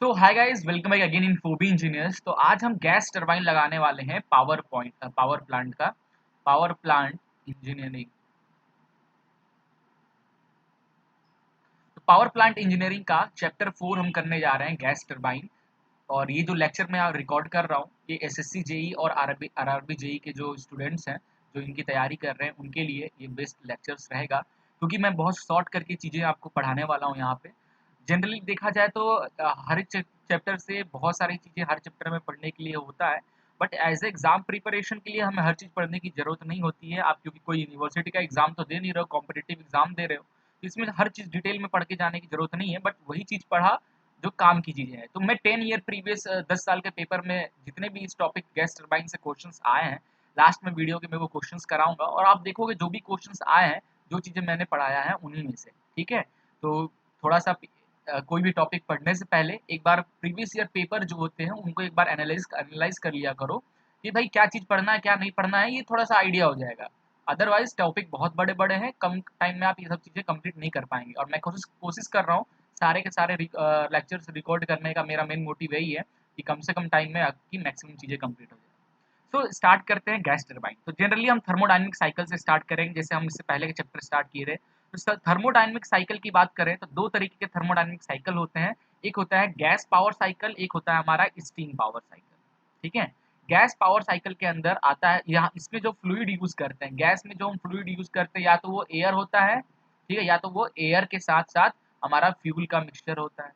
So hi guys, welcome back again in Phoebe engineers. तो आज हम गैस टरबाइन लगाने वाले हैं पावर प्लांट का पावर प्लांट इंजीनियरिंग। तो पावर प्लांट इंजीनियरिंग का चैप्टर 4 हम करने जा रहे हैं, गैस टरबाइन। और ये जो लेक्चर मैं रिकॉर्ड कर रहा हूँ, ये एसएससी जेई और आरआरबी जेई के जो स्टूडेंट्स हैं, जो इनकी तैयारी कर रहे हैं, उनके लिए ये बेस्ट लेक्चर्स रहेगा, क्योंकि मैं बहुत शॉर्ट करके चीज़ें आपको पढ़ाने वाला हूँ यहाँ पे। जनरली देखा जाए तो हर एक चैप्टर से बहुत सारी चीज़ें हर चैप्टर में पढ़ने के लिए होता है, बट एज एग्जाम प्रिपरेशन के लिए हमें हर चीज़ पढ़ने की ज़रूरत नहीं होती है। आप क्योंकि कोई यूनिवर्सिटी का एग्जाम तो दे नहीं रहे हो, कॉम्पिटिटिव एग्जाम दे रहे हो, तो इसमें हर चीज़ डिटेल में पढ़ के जाने की ज़रूरत नहीं है, बट वही चीज़ पढ़ा जो काम की चीज़ें हैं। तो मैं 10 ईयर प्रीवियस 10 साल के पेपर में जितने भी इस टॉपिक गैस टरबाइन से क्वेश्चंस आए हैं, लास्ट में वीडियो के मैं वो क्वेश्चंस कराऊंगा, और आप देखोगे जो भी क्वेश्चंस आए हैं, जो चीज़ें मैंने पढ़ाया है उन्हीं में से। ठीक है, तो थोड़ा सा कोई भी टॉपिक पढ़ने से पहले एक बार प्रीवियस ईयर पेपर जो होते हैं उनको एक बार एनालाइज कर लिया करो कि भाई क्या चीज़ पढ़ना है क्या नहीं पढ़ना है, ये थोड़ा सा आइडिया हो जाएगा। अदरवाइज टॉपिक बहुत बड़े बड़े हैं, कम टाइम में आप ये सब चीज़ें कंप्लीट नहीं कर पाएंगे, और मैं कोशिश कोशिश कर रहा हूँ सारे के सारे लेक्चर्स रिकॉर्ड करने का। मेरा मेन मोटिव यही है कि कम से कम टाइम में आपकी मैक्सिमम चीज़ें कंप्लीट हो जाए। तो स्टार्ट करते हैं गैस टरबाइन। तो जनरली हम थर्मोडायनेमिक साइकिल से स्टार्ट करेंगे, जैसे हम इससे पहले के चैप्टर स्टार्ट किए रहे। तो थर्मोडायनेमिक साइकिल की बात करें तो दो तरीके के थर्मोडायनेमिक साइकिल होते हैं। एक होता है गैस पावर साइकिल, एक होता है हमारा स्टीम पावर साइकिल। ठीक है, गैस पावर साइकिल के अंदर आता है, यहाँ इसमें जो फ्लूइड यूज करते हैं, गैस में जो हम फ्लूइड यूज करते हैं, या तो वो एयर होता है, ठीक है, या तो वो एयर के साथ साथ हमारा फ्यूल का मिक्सचर होता है।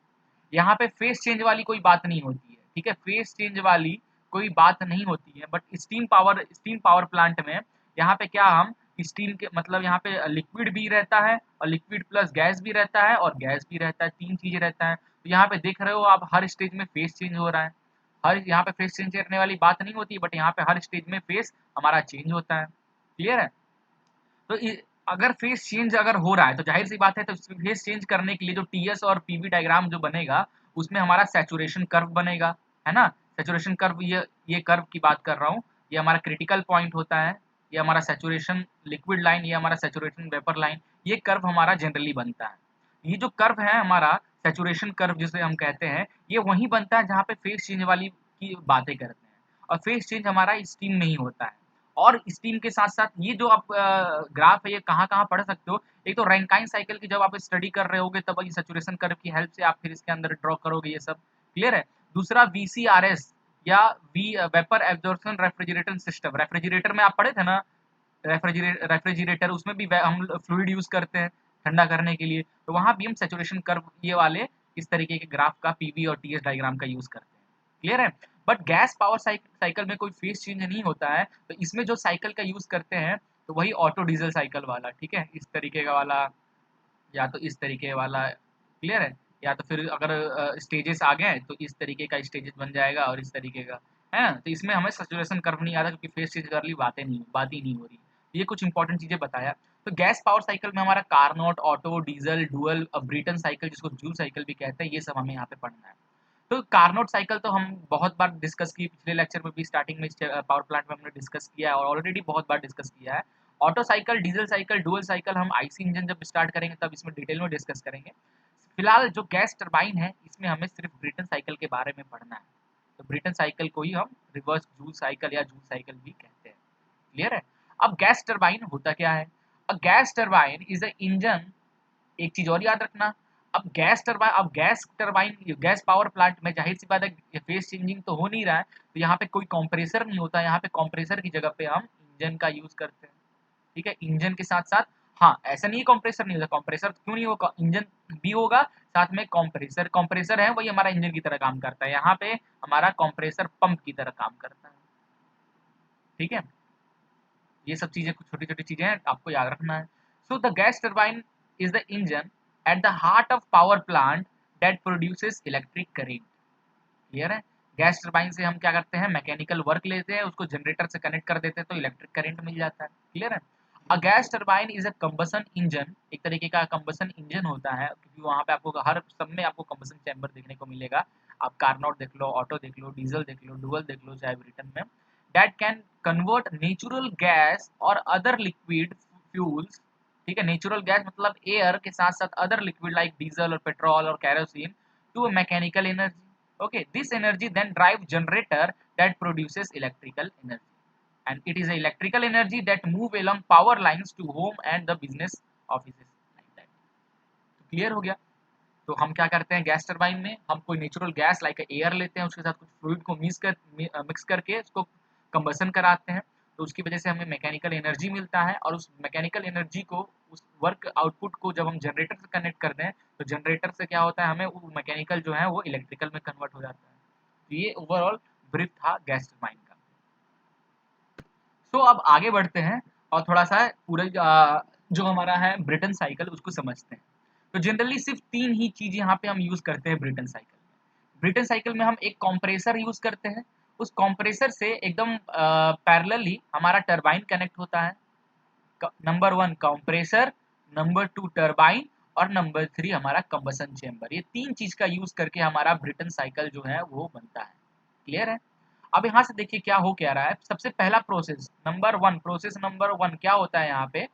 यहाँ पे फेस चेंज वाली कोई बात नहीं होती है, ठीक है, फेस चेंज वाली कोई बात नहीं होती है। बट स्टीम पावर प्लांट में यहाँ पे क्या, हम स्टीम के मतलब यहाँ पे लिक्विड भी रहता है, और लिक्विड प्लस गैस भी रहता है, और गैस भी रहता है, तीन चीजें रहता है। तो यहाँ पे देख रहे हो आप, हर स्टेज में फेस चेंज हो रहा है। हर यहाँ पे फेस चेंज करने वाली बात नहीं होती, बट यहाँ पे हर स्टेज में फेस हमारा चेंज होता है। क्लियर है? तो अगर फेस चेंज अगर हो रहा है तो जाहिर सी बात है, तो फेस चेंज करने के लिए जो टीएस और पीवी डायग्राम जो बनेगा, उसमें हमारा सैचुरेशन कर्व बनेगा, है ना। सैचुरेशन कर्व, ये कर्व की बात कर रहा हूँ, ये हमारा क्रिटिकल पॉइंट होता है, ये हमारा सैचुरेशन लिक्विड लाइन, ये हमारा सैचुरेशन वेपर लाइन, ये कर्व हमारा जनरली बनता है। ये जो कर्व है हमारा सैचुरेशन कर्व जिसे हम कहते हैं, ये वहीं बनता है जहाँ पे फेस चेंज वाली की बातें करते हैं, और फेस चेंज हमारा स्टीम में ही होता है। और स्टीम के साथ-साथ ये जो आप ग्राफ है, ये कहाँ-कहाँ पढ़ सकते हो। एक तो रैंकाइन साइकिल की जब आप स्टडी कर रहे होगे, तब ये सैचुरेशन कर्व की हेल्प से आप फिर इसके अंदर ड्रॉ करोगे ये सब। क्लियर है? दूसरा वीसीआरएस या vapour absorption refrigerator system. Refrigerator में आप पढ़े थे ना, रेफ्रिजरेटर, उसमें भी हम फ्लूइड यूज़ करते हैं ठंडा करने के लिए। तो वहाँ भी हम सैचुरेशन कर्व ये वाले इस तरीके के ग्राफ का पीवी और टीएस डायग्राम का यूज़ करते हैं। क्लियर है? बट गैस पावर साइकिल में कोई फेस चेंज नहीं होता है, तो इसमें जो साइकिल का यूज़ करते हैं, तो वही ऑटो डीजल साइकिल वाला, ठीक है? इस तरीके का वाला, या तो इस तरीके वाला। क्लियर है? या तो फिर अगर स्टेजेस आ गए तो इस तरीके का स्टेजेस बन जाएगा, और इस तरीके का, है ना? तो इसमें हमें सैचुरेशन कर्व नहीं आता, क्योंकि फेस चेंज वाली बात ही नहीं हो रही। ये कुछ इंपॉर्टेंट चीज़ें बताया। तो गैस पावर साइकिल में हमारा Carnot, Otto, diesel, dual, Brayton cycle, जिसको जूल साइकिल भी कहते हैं, ये सब हमें यहाँ पे पढ़ना है। तो कार्नोट साइकिल तो हम बहुत बार डिस्कस की, पिछले लेक्चर में भी स्टार्टिंग में पावर प्लांट में हमने डिस्कस किया है, और ऑलरेडी बहुत बार डिस्कस किया है। Auto cycle, diesel cycle, dual cycle हम आईसी इंजन जब स्टार्ट करेंगे तब इसमें डिटेल में डिस्कस करेंगे। फिलहाल जो गैस टरबाइन है, इसमें हमें सिर्फ ब्रेटन साइकिल के बारे में पढ़ना है। तो ब्रेटन साइकिल को ही हम रिवर्स जूल साइकिल या जूल साइकिल भी कहते हैं। क्लियर है? अब गैस टरबाइन होता क्या है? A gas turbine is a engine. एक चीज और याद रखना, अब gas turbine gas power plant में जाहिर सी बात है फेस चेंजिंग तो हो नहीं रहा है, तो यहाँ पे कोई कंप्रेसर नहीं होता। यहाँ पे कंप्रेसर की जगह पे हम इंजन का यूज करते हैं। ठीक है, इंजन के साथ साथ, हाँ, ऐसा नहीं है कंप्रेसर नहीं होता, कंप्रेसर क्यों नहीं होगा, इंजन भी होगा, साथ में कंप्रेसर कंप्रेसर है वही हमारा इंजन की तरह काम करता है। यहाँ पे हमारा कंप्रेसर पंप की तरह काम करता है। ठीक है, ये सब चीजें कुछ छोटी छोटी चीजें हैं, आपको याद रखना है। So the gas turbine is the engine at the heart of power plant that produces electric current. Clear है? गैस टरबाइन से हम क्या करते हैं, मैकेनिकल वर्क लेते हैं, उसको जनरेटर से कनेक्ट कर देते हैं, तो इलेक्ट्रिक करंट मिल जाता है। क्लियर है? A gas turbine is a combustion engine, एक तरीके का कंबसन इंजन होता है, क्योंकि वहाँ पे आपको हर सब में आपको कंबसन चैम्बर देखने को मिलेगा। आप कार्नोट देख लो, ऑटो देख लो, डीजल देख लो, डुअल देख लो, चाहे ब्रिटन में, that can convert natural gas और अदर लिक्विड फ्यूल्स। ठीक है, नेचुरल गैस मतलब एयर के साथ साथ अदर लिक्विड लाइक डीजल और पेट्रोल और kerosene to mechanical energy. Okay, this energy then drive generator that produces electrical energy, and it is a electrical energy that move along power lines to home and the business offices like that. तो clear हो गया। तो हम क्या करते हैं gas turbine में, हम कोई नेचुरल गैस लाइक एयर लेते हैं, उसके साथ कुछ फ्लूइड को मिक्स करके उसको कंबसन कराते हैं, तो उसकी वजह से हमें मैकेनिकल एनर्जी मिलता है, और उस मैकेनिकल एनर्जी को, उस वर्क आउटपुट को जब हम जनरेटर से कनेक्ट करते हैं, तो जनरेटर से क्या होता है, हमें वो मैकेनिकल जो है वो इलेक्ट्रिकल में कन्वर्ट हो जाता है। तो ये ओवरऑल ब्रीफ था गैस टरबाइन का। तो अब आगे बढ़ते हैं और थोड़ा सा पूरा जो हमारा है ब्रिटन साइकिल उसको समझते हैं। तो जनरली सिर्फ 3 ही चीज़ यहाँ पे हम यूज़ करते हैं ब्रिटन साइकिल में। ब्रिटन साइकिल में हम एक कंप्रेसर यूज़ करते हैं, उस कंप्रेसर से एकदम पैरेलली हमारा टरबाइन कनेक्ट होता है। नंबर 1 कंप्रेसर, नंबर 2 टरबाइन, और नंबर 3 हमारा कंबसन चेंबर। ये 3 चीज़ का यूज़ करके हमारा ब्रिटन साइकिल जो है वो बनता है। क्लियर है? अब यहाँ से देखिए क्या रहा है। सबसे पहला प्रोसेस नंबर 1 क्या होता है यहाँ पे,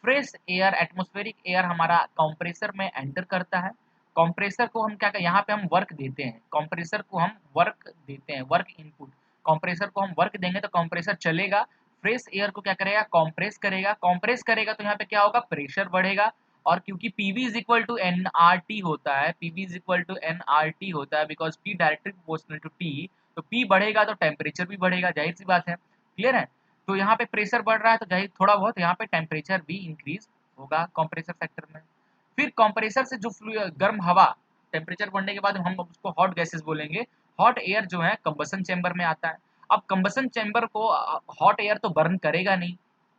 फ्रेश एयर, एटमॉस्फेरिक एयर हमारा कंप्रेसर में एंटर करता है। कंप्रेसर को हम क्या यहाँ पे हम वर्क देते हैं, कंप्रेसर को हम वर्क देते हैं, वर्क इनपुट। कंप्रेसर को हम वर्क देंगे तो कंप्रेसर चलेगा, फ्रेश एयर को क्या करेगा, कंप्रेस करेगा तो यहाँ पे क्या होगा, प्रेशर बढ़ेगा। और क्योंकि PV is equal to n R T होता है, PV is equal to n R T होता है, because P directly proportional to T, तो पी बढ़ेगा तो टेम्परेचर भी बढ़ेगा, जाहिर सी बात है। क्लियर है? तो यहाँ पे प्रेशर बढ़ रहा है तो जाहिर थोड़ा बहुत यहाँ पे टेम्परेचर भी इंक्रीज होगा कंप्रेसर सेक्टर में। फिर कंप्रेसर से जो गर्म हवा, टेम्परेचर बढ़ने के बाद हम उसको हॉट गैसेस बोलेंगे, हॉट एयर जो है कंबसन चेंबर में आता है। अब कंबसन चेंबर को हॉट एयर तो बर्न करेगा नहीं,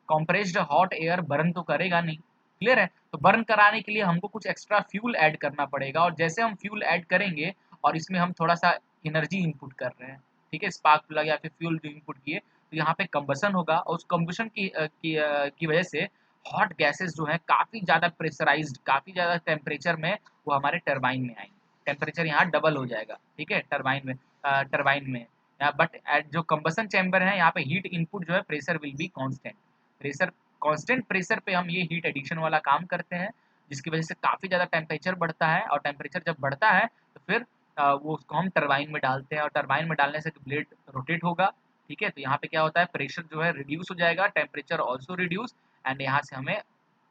कंप्रेस्ड हॉट एयर बर्न तो करेगा नहीं। क्लियर है? तो बर्न कराने के लिए हमको कुछ एक्स्ट्रा फ्यूल ऐड करना पड़ेगा, और जैसे हम फ्यूल ऐड करेंगे और इसमें हम थोड़ा सा एनर्जी इनपुट कर रहे हैं, ठीक है, स्पार्क प्लग या फिर फ्यूल जो इनपुट किए, तो यहाँ पे कंबसन होगा, और उस कंबसन की वजह से हॉट गैसेस जो है काफ़ी ज़्यादा प्रेशराइज्ड, काफ़ी ज़्यादा टेम्परेचर में वो हमारे टरबाइन में आएंगे। टेम्परेचर यहाँ डबल हो जाएगा, ठीक है, टरबाइन में बट एट जो कंबसन चैम्बर है यहाँ पे हीट इनपुट जो है pressure will be constant. Constant pressure पे हम ये हीट एडिशन वाला काम करते हैं, जिसकी वजह से काफ़ी ज़्यादा टेम्परेचर बढ़ता है, और टेम्परेचर जब बढ़ता है तो फिर वो उसको हम टरबाइन में डालते हैं, और टरबाइन में डालने से ब्लेड रोटेट होगा। ठीक है, तो यहाँ पे क्या होता है, प्रेशर जो है रिड्यूस हो जाएगा, टेम्परेचर ऑल्सो रिड्यूस, एंड यहाँ से हमें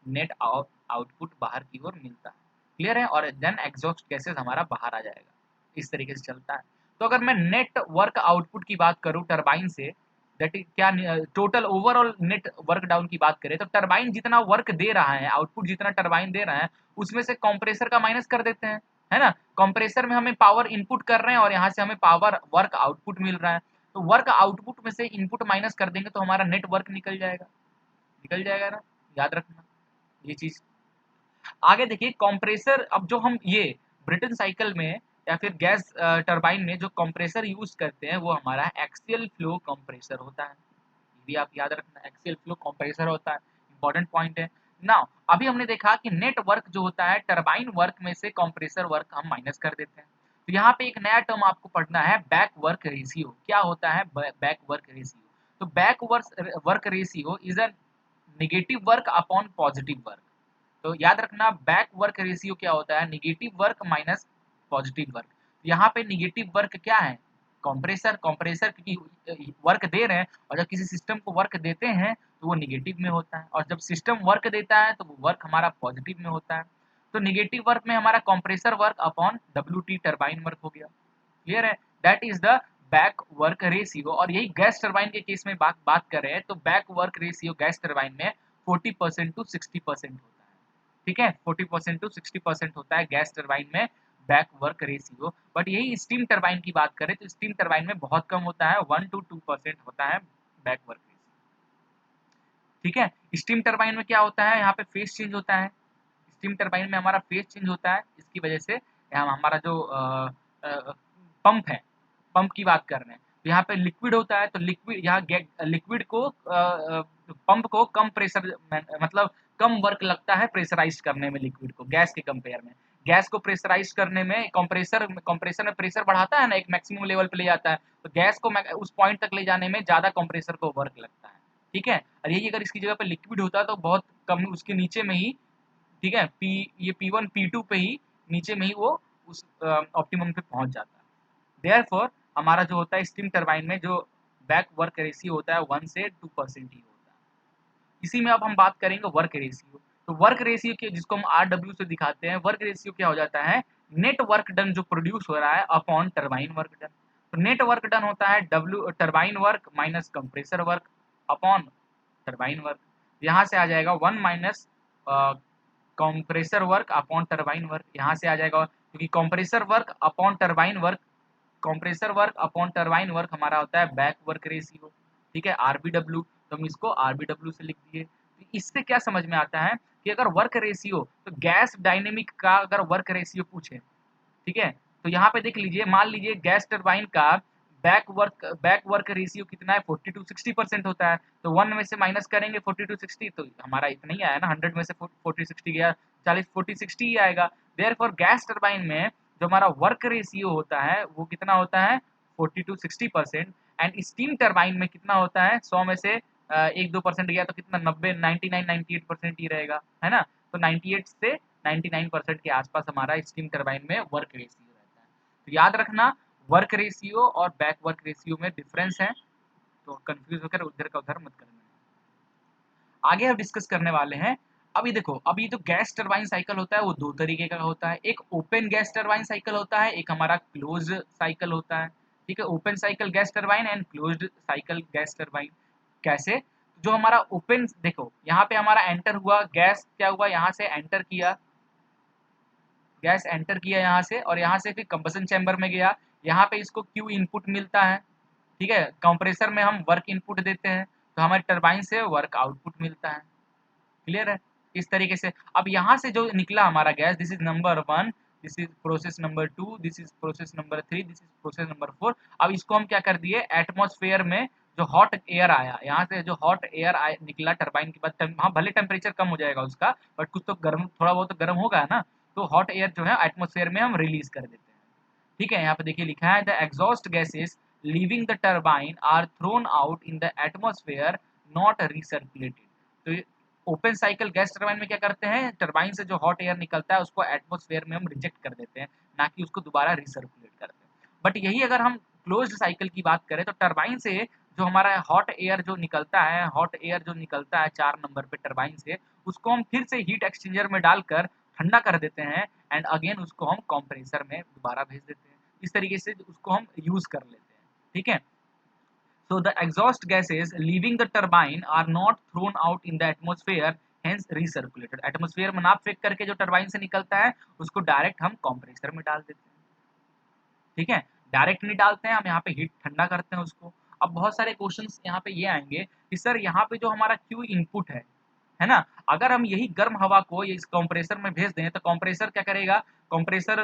नेट आउटपुट बाहर की ओर मिलता है। क्लियर है? और देन एग्जॉस्ट गैसेस हमारा बाहर आ जाएगा, इस तरीके से चलता है। तो अगर मैं नेट वर्क आउटपुट की बात करूं टरबाइन से, दैट इज क्या, total overall net work down की बात करें, तो टरबाइन जितना वर्क दे रहा है, आउटपुट जितना टरबाइन दे रहा है, उसमें से कंप्रेसर का माइनस कर देते हैं, है ना। कंप्रेसर में हमें पावर इनपुट कर रहे हैं और यहाँ से हमें पावर वर्क आउटपुट मिल रहा है, तो वर्क आउटपुट में से इनपुट माइनस कर देंगे तो हमारा नेट वर्क निकल जाएगा ना, याद रखना ये चीज। आगे देखिए कंप्रेसर, अब जो हम ये ब्रिटन साइकिल में या फिर गैस टरबाइन में जो कंप्रेसर यूज करते हैं वो हमारा एक्सियल फ्लो कंप्रेसर होता है। ये भी आप याद रखना, एक्सियल फ्लो कंप्रेसर होता है, इंपॉर्टेंट पॉइंट है। नाउ अभी हमने देखा कि नेट वर्क जो होता है टरबाइन वर्क में से कंप्रेसर वर्क हम माइनस कर देते हैं। तो यहाँ पे एक नया टर्म आपको पढ़ना है, बैक वर्क रेशियो। क्या होता है बैक वर्क रेशियो? तो back work ratio is a negative work upon positive work. तो याद रखना बैक वर्क रेशियो क्या होता है, negative work minus positive work. यहाँ पे निगेटिव वर्क क्या है, कंप्रेसर क्योंकि वर्क दे रहे हैं, और जब किसी सिस्टम को वर्क देते हैं तो वो निगेटिव में होता है, और जब सिस्टम वर्क देता है तो वो वर्क हमारा पॉजिटिव में होता है। तो निगेटिव वर्क में हमारा compressor work upon W turbine work हो गया। क्लियर है? That is the back work ratio. और यही गैस टरबाइन के केस में बात कर रहे हैं, तो back work ratio gas turbine में 40% टू 60% होता है। ठीक है, 40% टू 60% होता है गैस टरबाइन में बैक वर्क रेशियो। बट यही स्टीम टरबाइन की बात करें तो स्टीम टरबाइन में बहुत कम होता है, 1 to 2% होता है बैक वर्क रेशियो। ठीक है, स्टीम टरबाइन में क्या होता है, यहाँ पे फेस चेंज होता है, स्टीम टरबाइन में हमारा फेस चेंज होता है, इसकी वजह से यहाँ हमारा जो पंप है, पंप की बात कर रहे हैं, तो यहाँ पे लिक्विड होता है, तो लिक्विड यहाँ लिक्विड को पंप को कम प्रेशर मतलब कम वर्क लगता है प्रेशराइज करने में लिक्विड को, गैस के कंपेयर में। गैस को प्रेशराइज करने में कंप्रेसर में प्रेशर बढ़ाता है ना, एक मैक्सिमम लेवल पे ले जाता है, तो गैस को उस पॉइंट तक ले जाने में ज़्यादा कंप्रेसर को वर्क लगता है। ठीक है, और यही अगर इसकी जगह पे लिक्विड होता तो बहुत कम उसके नीचे में ही, ठीक है, ये P1 P2 पे ही नीचे में ही वो उस ऑप्टिमम पे पहुंच जाता है। देयरफॉर हमारा जो होता है स्टीम टरबाइन में जो बैक वर्क रेशियो होता है 1 से 2% ही होता है। इसी में अब हम बात करेंगे वर्क रेशियो। तो वर्क रेशियो के जिसको हम RW से दिखाते हैं, वर्क रेशियो क्या हो जाता है, नेट वर्क डन जो प्रोड्यूस हो रहा है अपॉन टरबाइन वर्क डन। तो नेट वर्क डन होता है W turbine work minus compressor work upon turbine work. यहाँ से आ जाएगा 1 minus compressor work upon turbine work. यहाँ से आ जाएगा क्योंकि compressor work upon turbine work, compressor work upon turbine work हमारा होता है बैक वर्क रेशियो, ठीक है, RBW। तो हम इसको RBW से लिख दिए। तो इससे क्या समझ में आता है कि अगर वर्क रेशियो, तो गैस डायनेमिक का अगर वर्क रेशियो पूछे, ठीक है, तो यहाँ पे देख लीजिए, मान लीजिए गैस टरबाइन का बैक वर्क रेशियो कितना है, 40 to 60% होता है। तो 1 में से माइनस करेंगे 40 to 60, तो हमारा इतना ही आया ना, 100 में से 40 60 गया, 40 60 ही आएगा। देयरफॉर गैस टरबाइन में जो हमारा वर्क रेशियो होता है वो कितना होता है, 40 to 60%। एंड स्टीम टरबाइन में कितना होता है, 100 में से 1-2% गया तो कितना, 90 99 98% ही रहेगा, है ना। तो 98 से 99% के आसपास हमारा स्टीम टरबाइन में वर्क रेशियो रहता है। तो याद रखना, वर्क रेशियो और बैक वर्क रेशियो में डिफरेंस है, तो कंफ्यूज होकर उधर का उधर मत करना। आगे हम डिस्कस करने वाले हैं। अभी देखो, अभी जो गैस टरबाइन साइकिल होता है वो दो तरीके का होता है, एक ओपन गैस टरबाइन साइकिल होता है, एक हमारा क्लोज साइकिल होता है, ठीक है। Open cycle gas turbine and closed cycle gas turbine. कैसे, जो हमारा ओपन, देखो यहाँ पे हमारा एंटर हुआ गैस, क्या हुआ, यहाँ से एंटर किया गैस, एंटर किया यहाँ से, और यहाँ से फिर कंबसन चैम्बर में गया, यहाँ पे इसको क्यू इनपुट मिलता है, ठीक है। कंप्रेसर में हम वर्क इनपुट देते हैं, तो हमारे टरबाइन से वर्क आउटपुट मिलता है। क्लियर है, इस तरीके से। अब यहाँ से जो निकला हमारा gas, this is number 1, this is process number 2, this is process number 3, this is process number 4। अब इसको हम क्या कर दिए, एटमॉस्फेयर में जो हॉट एयर आया, यहाँ से जो हॉट एयर निकला टरबाइन के बाद, हाँ भले टेम्परेचर कम हो जाएगा उसका, बट कुछ तो गर्म, थोड़ा बहुत तो गर्म होगा ना, तो हॉट एयर जो है एटमॉस्फेयर में हम रिलीज कर देते हैं, ठीक है। यहाँ पे देखिए लिखा है, the exhaust gases leaving the turbine are thrown out in the atmosphere, not recirculated. तो ओपन साइकिल गैस टरबाइन में क्या करते हैं, टरबाइन से जो हॉट एयर निकलता है उसको एटमॉस्फेयर में हम रिजेक्ट कर देते हैं, ना कि उसको दोबारा रिसर्कुलेट करते हैं। बट यही अगर हम क्लोज्ड साइकिल की बात करें, तो टरबाइन से जो हमारा हॉट एयर जो निकलता है, हॉट एयर जो निकलता है 4 नंबर पे टरबाइन से, उसको हम फिर से हीट एक्सचेंजर में डालकर ठंडा कर देते हैं, एंड अगेन उसको हम कंप्रेसर में दोबारा भेज देते हैं। इस तरीके से उसको हम यूज कर लेते हैं, ठीक है। So the exhaust gases leaving the turbine are not thrown out in the atmosphere, hence recirculated। Atmosphere में ना फेंक करके जो टरबाइन से निकलता है उसको डायरेक्ट हम कंप्रेसर में डाल देते हैं, ठीक है। डायरेक्ट नहीं डालते हैं हम, यहाँ पे हीट ठंडा करते हैं उसको। अब बहुत सारे क्वेश्चंस यहाँ पे ये आएंगे कि सर यहाँ पे जो हमारा क्यू इनपुट है ना, अगर हम यही गर्म हवा को इस कंप्रेसर में भेज दें तो कंप्रेसर क्या करेगा, कंप्रेसर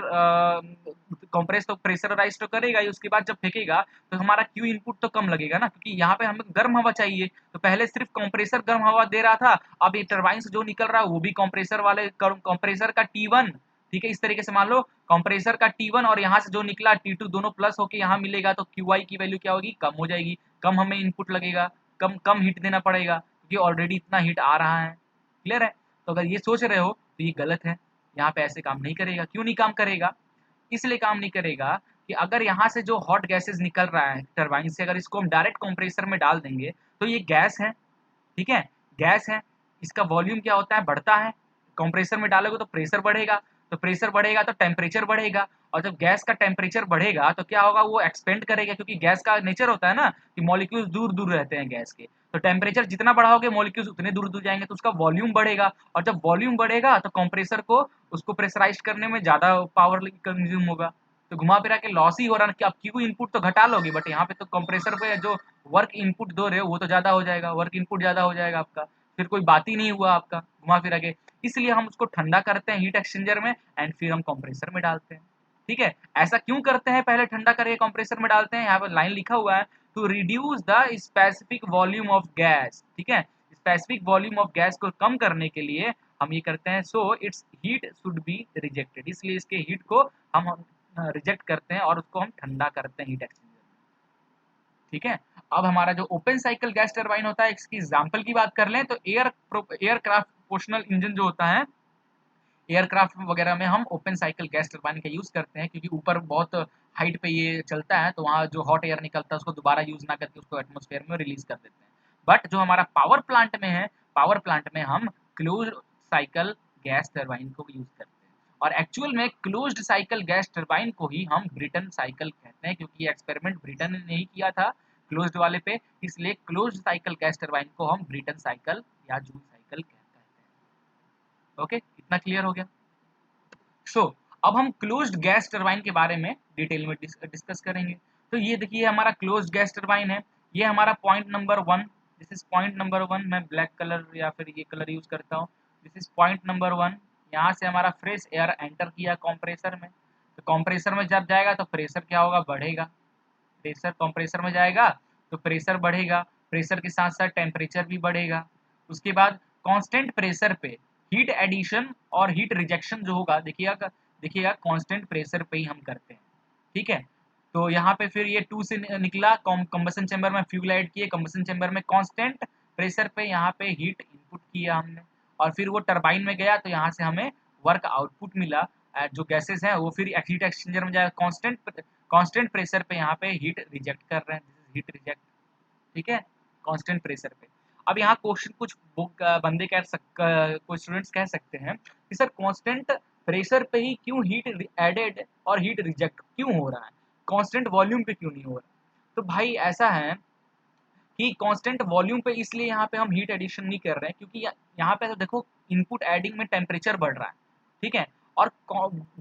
कंप्रेस तो प्रेशराइज तो करेगा ही, उसके बाद जब फेंकेगा तो हमारा क्यू इनपुट तो कम लगेगा ना, क्योंकि यहाँ पे हमें गर्म हवा चाहिए। तो पहले सिर्फ कंप्रेसर गर्म हवा दे रहा था, अब ये टरबाइन से जो निकल रहा है वो भी कंप्रेसर वाले कंप्रेसर का T1, ठीक है। इस तरीके से मान लो कंप्रेसर का T1 और यहाँ से जो निकला T2 दोनों प्लस होके यहाँ मिलेगा, तो QI की वैल्यू क्या होगी, कम हो जाएगी, कम हमें इनपुट लगेगा, कम कम हीट देना पड़ेगा, क्योंकि ऑलरेडी इतना हीट आ रहा है। क्लियर है, तो अगर ये सोच रहे हो तो ये गलत है, यहाँ पे ऐसे काम नहीं करेगा। क्यों नहीं काम करेगा, इसलिए काम नहीं करेगा कि अगर यहाँ से जो हॉट गैसेस निकल रहा है टरबाइन से, अगर इसको हम डायरेक्ट कंप्रेसर में डाल देंगे तो ये गैस है, ठीक है, गैस है, इसका वॉल्यूम क्या होता है, बढ़ता है। कंप्रेसर में डालोगे तो प्रेशर बढ़ेगा, तो प्रेशर बढ़ेगा तो टेम्परेचर बढ़ेगा, और जब गैस का टेम्परेचर बढ़ेगा तो क्या होगा, वो एक्सपेंड करेगा, क्योंकि गैस का नेचर होता है ना कि मॉलिक्यूल्स दूर दूर रहते हैं गैस के। तो टेम्परेचर जितना बढ़ाओगे मॉलिक्यूल्स उतने दूर दूर जाएंगे, तो उसका वॉल्यूम बढ़ेगा, और जब वॉल्यूम बढ़ेगा तो कंप्रेसर को उसको प्रेशराइज करने में ज़्यादा पावर कंज्यूम होगा। तो घुमा फिरा के लॉस ही हो रहा है कि आप क्यू इनपुट तो घटा लोगे, बट यहाँ पे तो कंप्रेसर पे जो वर्क इनपुट दो रहे हो वो तो ज़्यादा हो जाएगा, वर्क इनपुट ज़्यादा हो जाएगा आपका, फिर कोई बात ही नहीं हुआ आपका घुमा फिरा के। इसलिए हम उसको ठंडा करते हैं हीट एक्सचेंजर में, एंड फिर हम कंप्रेसर में डालते हैं, ठीक है। ऐसा क्यों करते हैं, पहले ठंडा करके कंप्रेसर में डालते हैं, यहाँ पर लाइन लिखा हुआ है, to reduce the specific volume of gas, ठीक है। स्पेसिफिक वॉल्यूम ऑफ गैस को कम करने के लिए हम ये करते हैं, so it's heat should be rejected, इसलिए इसके हीट को हम रिजेक्ट करते हैं और उसको हम ठंडा करते हैं हीट एक्सचेंजर में, ठीक है। अब हमारा जो ओपन साइकिल गैस टरबाइन होता है, इसकी एग्जांपल की बात कर लें तो एयरक्राफ्ट प्रोपोर्शनल इंजन जो होता है, एयरक्राफ्ट वगैरह में हम ओपन साइकिल गैस टरबाइन का यूज़ करते हैं, क्योंकि ऊपर बहुत हाइट पे ये चलता है, तो वहाँ जो हॉट एयर निकलता है उसको दोबारा यूज़ ना करके उसको एटमॉस्फेयर में रिलीज़ कर देते हैं। बट जो हमारा पावर प्लांट में है, पावर प्लांट में हम क्लोज्ड साइकिल गैस टरबाइन को यूज़ करते हैं। और एक्चुअल में क्लोज्ड साइकिल गैस टरबाइन को ही हम ब्रिटन साइकिल कहते हैं, क्योंकि ये एक्सपेरिमेंट ब्रिटन ने ही किया था क्लोज्ड वाले पे, इसलिए क्लोज्ड साइकिल गैस टरबाइन को हम ब्रिटन साइकिल या जूल साइकिल कहते हैं। ओके, इतना क्लियर हो गया। सो अब हम क्लोज्ड गैस टरबाइन के बारे में डिटेल में डिस्कस करेंगे। तो ये देखिए हमारा क्लोज्ड गैस टरबाइन है, ये हमारा point number 1, this is point number 1, मैं ब्लैक कलर या फिर ये कलर यूज करता हूँ। दिस इज पॉइंट नंबर 1, यहाँ से हमारा फ्रेश एयर एंटर किया कंप्रेसर में, तो कंप्रेसर में जब जाएगा तो प्रेशर क्या होगा, बढ़ेगा। प्रेशर कंप्रेसर में जाएगा तो प्रेशर बढ़ेगा, प्रेशर के साथ साथ टेम्परेचर भी बढ़ेगा। उसके बाद कांस्टेंट प्रेशर पे हीट एडिशन और हीट रिजेक्शन जो होगा, देखिएगा देखिएगा कांस्टेंट प्रेशर पे ही हम करते हैं, ठीक है। तो यहाँ पे फिर ये 2 से निकला, कंबसन चैम्बर में फ्यूल ऐड किए, कंबसन चैम्बर में कांस्टेंट प्रेशर पे यहाँ पे हीट इनपुट किया हमने, और फिर वो टरबाइन में गया तो यहाँ से हमें वर्क आउटपुट मिला। जो गैसेस हैं वो फिर हीट एक्सचेंजर में जाएगा, कांस्टेंट प्रेशर पे यहाँ पे हीट रिजेक्ट कर रहे हैं, हीट रिजेक्ट, ठीक है, कांस्टेंट प्रेशर पे। अब यहाँ क्वेश्चन कुछ बंदे कुछ स्टूडेंट्स कह सकते हैं कि सर कांस्टेंट प्रेशर पे ही क्यों हीट एडेड और हीट रिजेक्ट क्यों हो रहा है, कांस्टेंट वॉल्यूम पे क्यों नहीं हो रहा। तो भाई ऐसा है कि कांस्टेंट वॉल्यूम पे इसलिए यहाँ पे हम हीट एडिशन नहीं कर रहे हैं, क्योंकि यहाँ पे तो देखो इनपुट एडिंग में टेम्परेचर बढ़ रहा है, ठीक है, और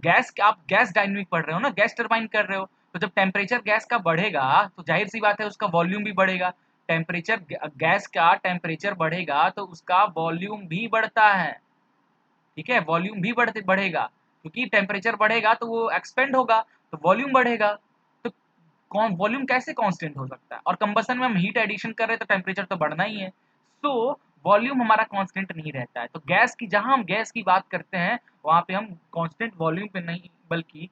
गैस आप गैस डायनेमिक पढ़ रहे हो ना, गैस टरबाइन कर रहे हो, तो जब टेम्परेचर गैस का बढ़ेगा तो जाहिर सी बात है उसका वॉल्यूम भी बढ़ेगा। टेम्परेचर गैस का टेम्परेचर बढ़ेगा तो उसका वॉल्यूम भी बढ़ता है, ठीक है, वॉल्यूम भी बढ़ेगा, क्योंकि टेम्परेचर बढ़ेगा तो वो एक्सपेंड होगा, तो वॉल्यूम बढ़ेगा। तो वॉल्यूम कैसे कांस्टेंट हो सकता है, और कंबसन में हम हीट एडिशन कर रहे हैं तो टेम्परेचर तो बढ़ना ही है, सो वॉल्यूम हमारा कांस्टेंट नहीं रहता है। तो गैस की, जहां हम गैस की बात करते हैं वहां पे हम कांस्टेंट वॉल्यूम पे नहीं बल्कि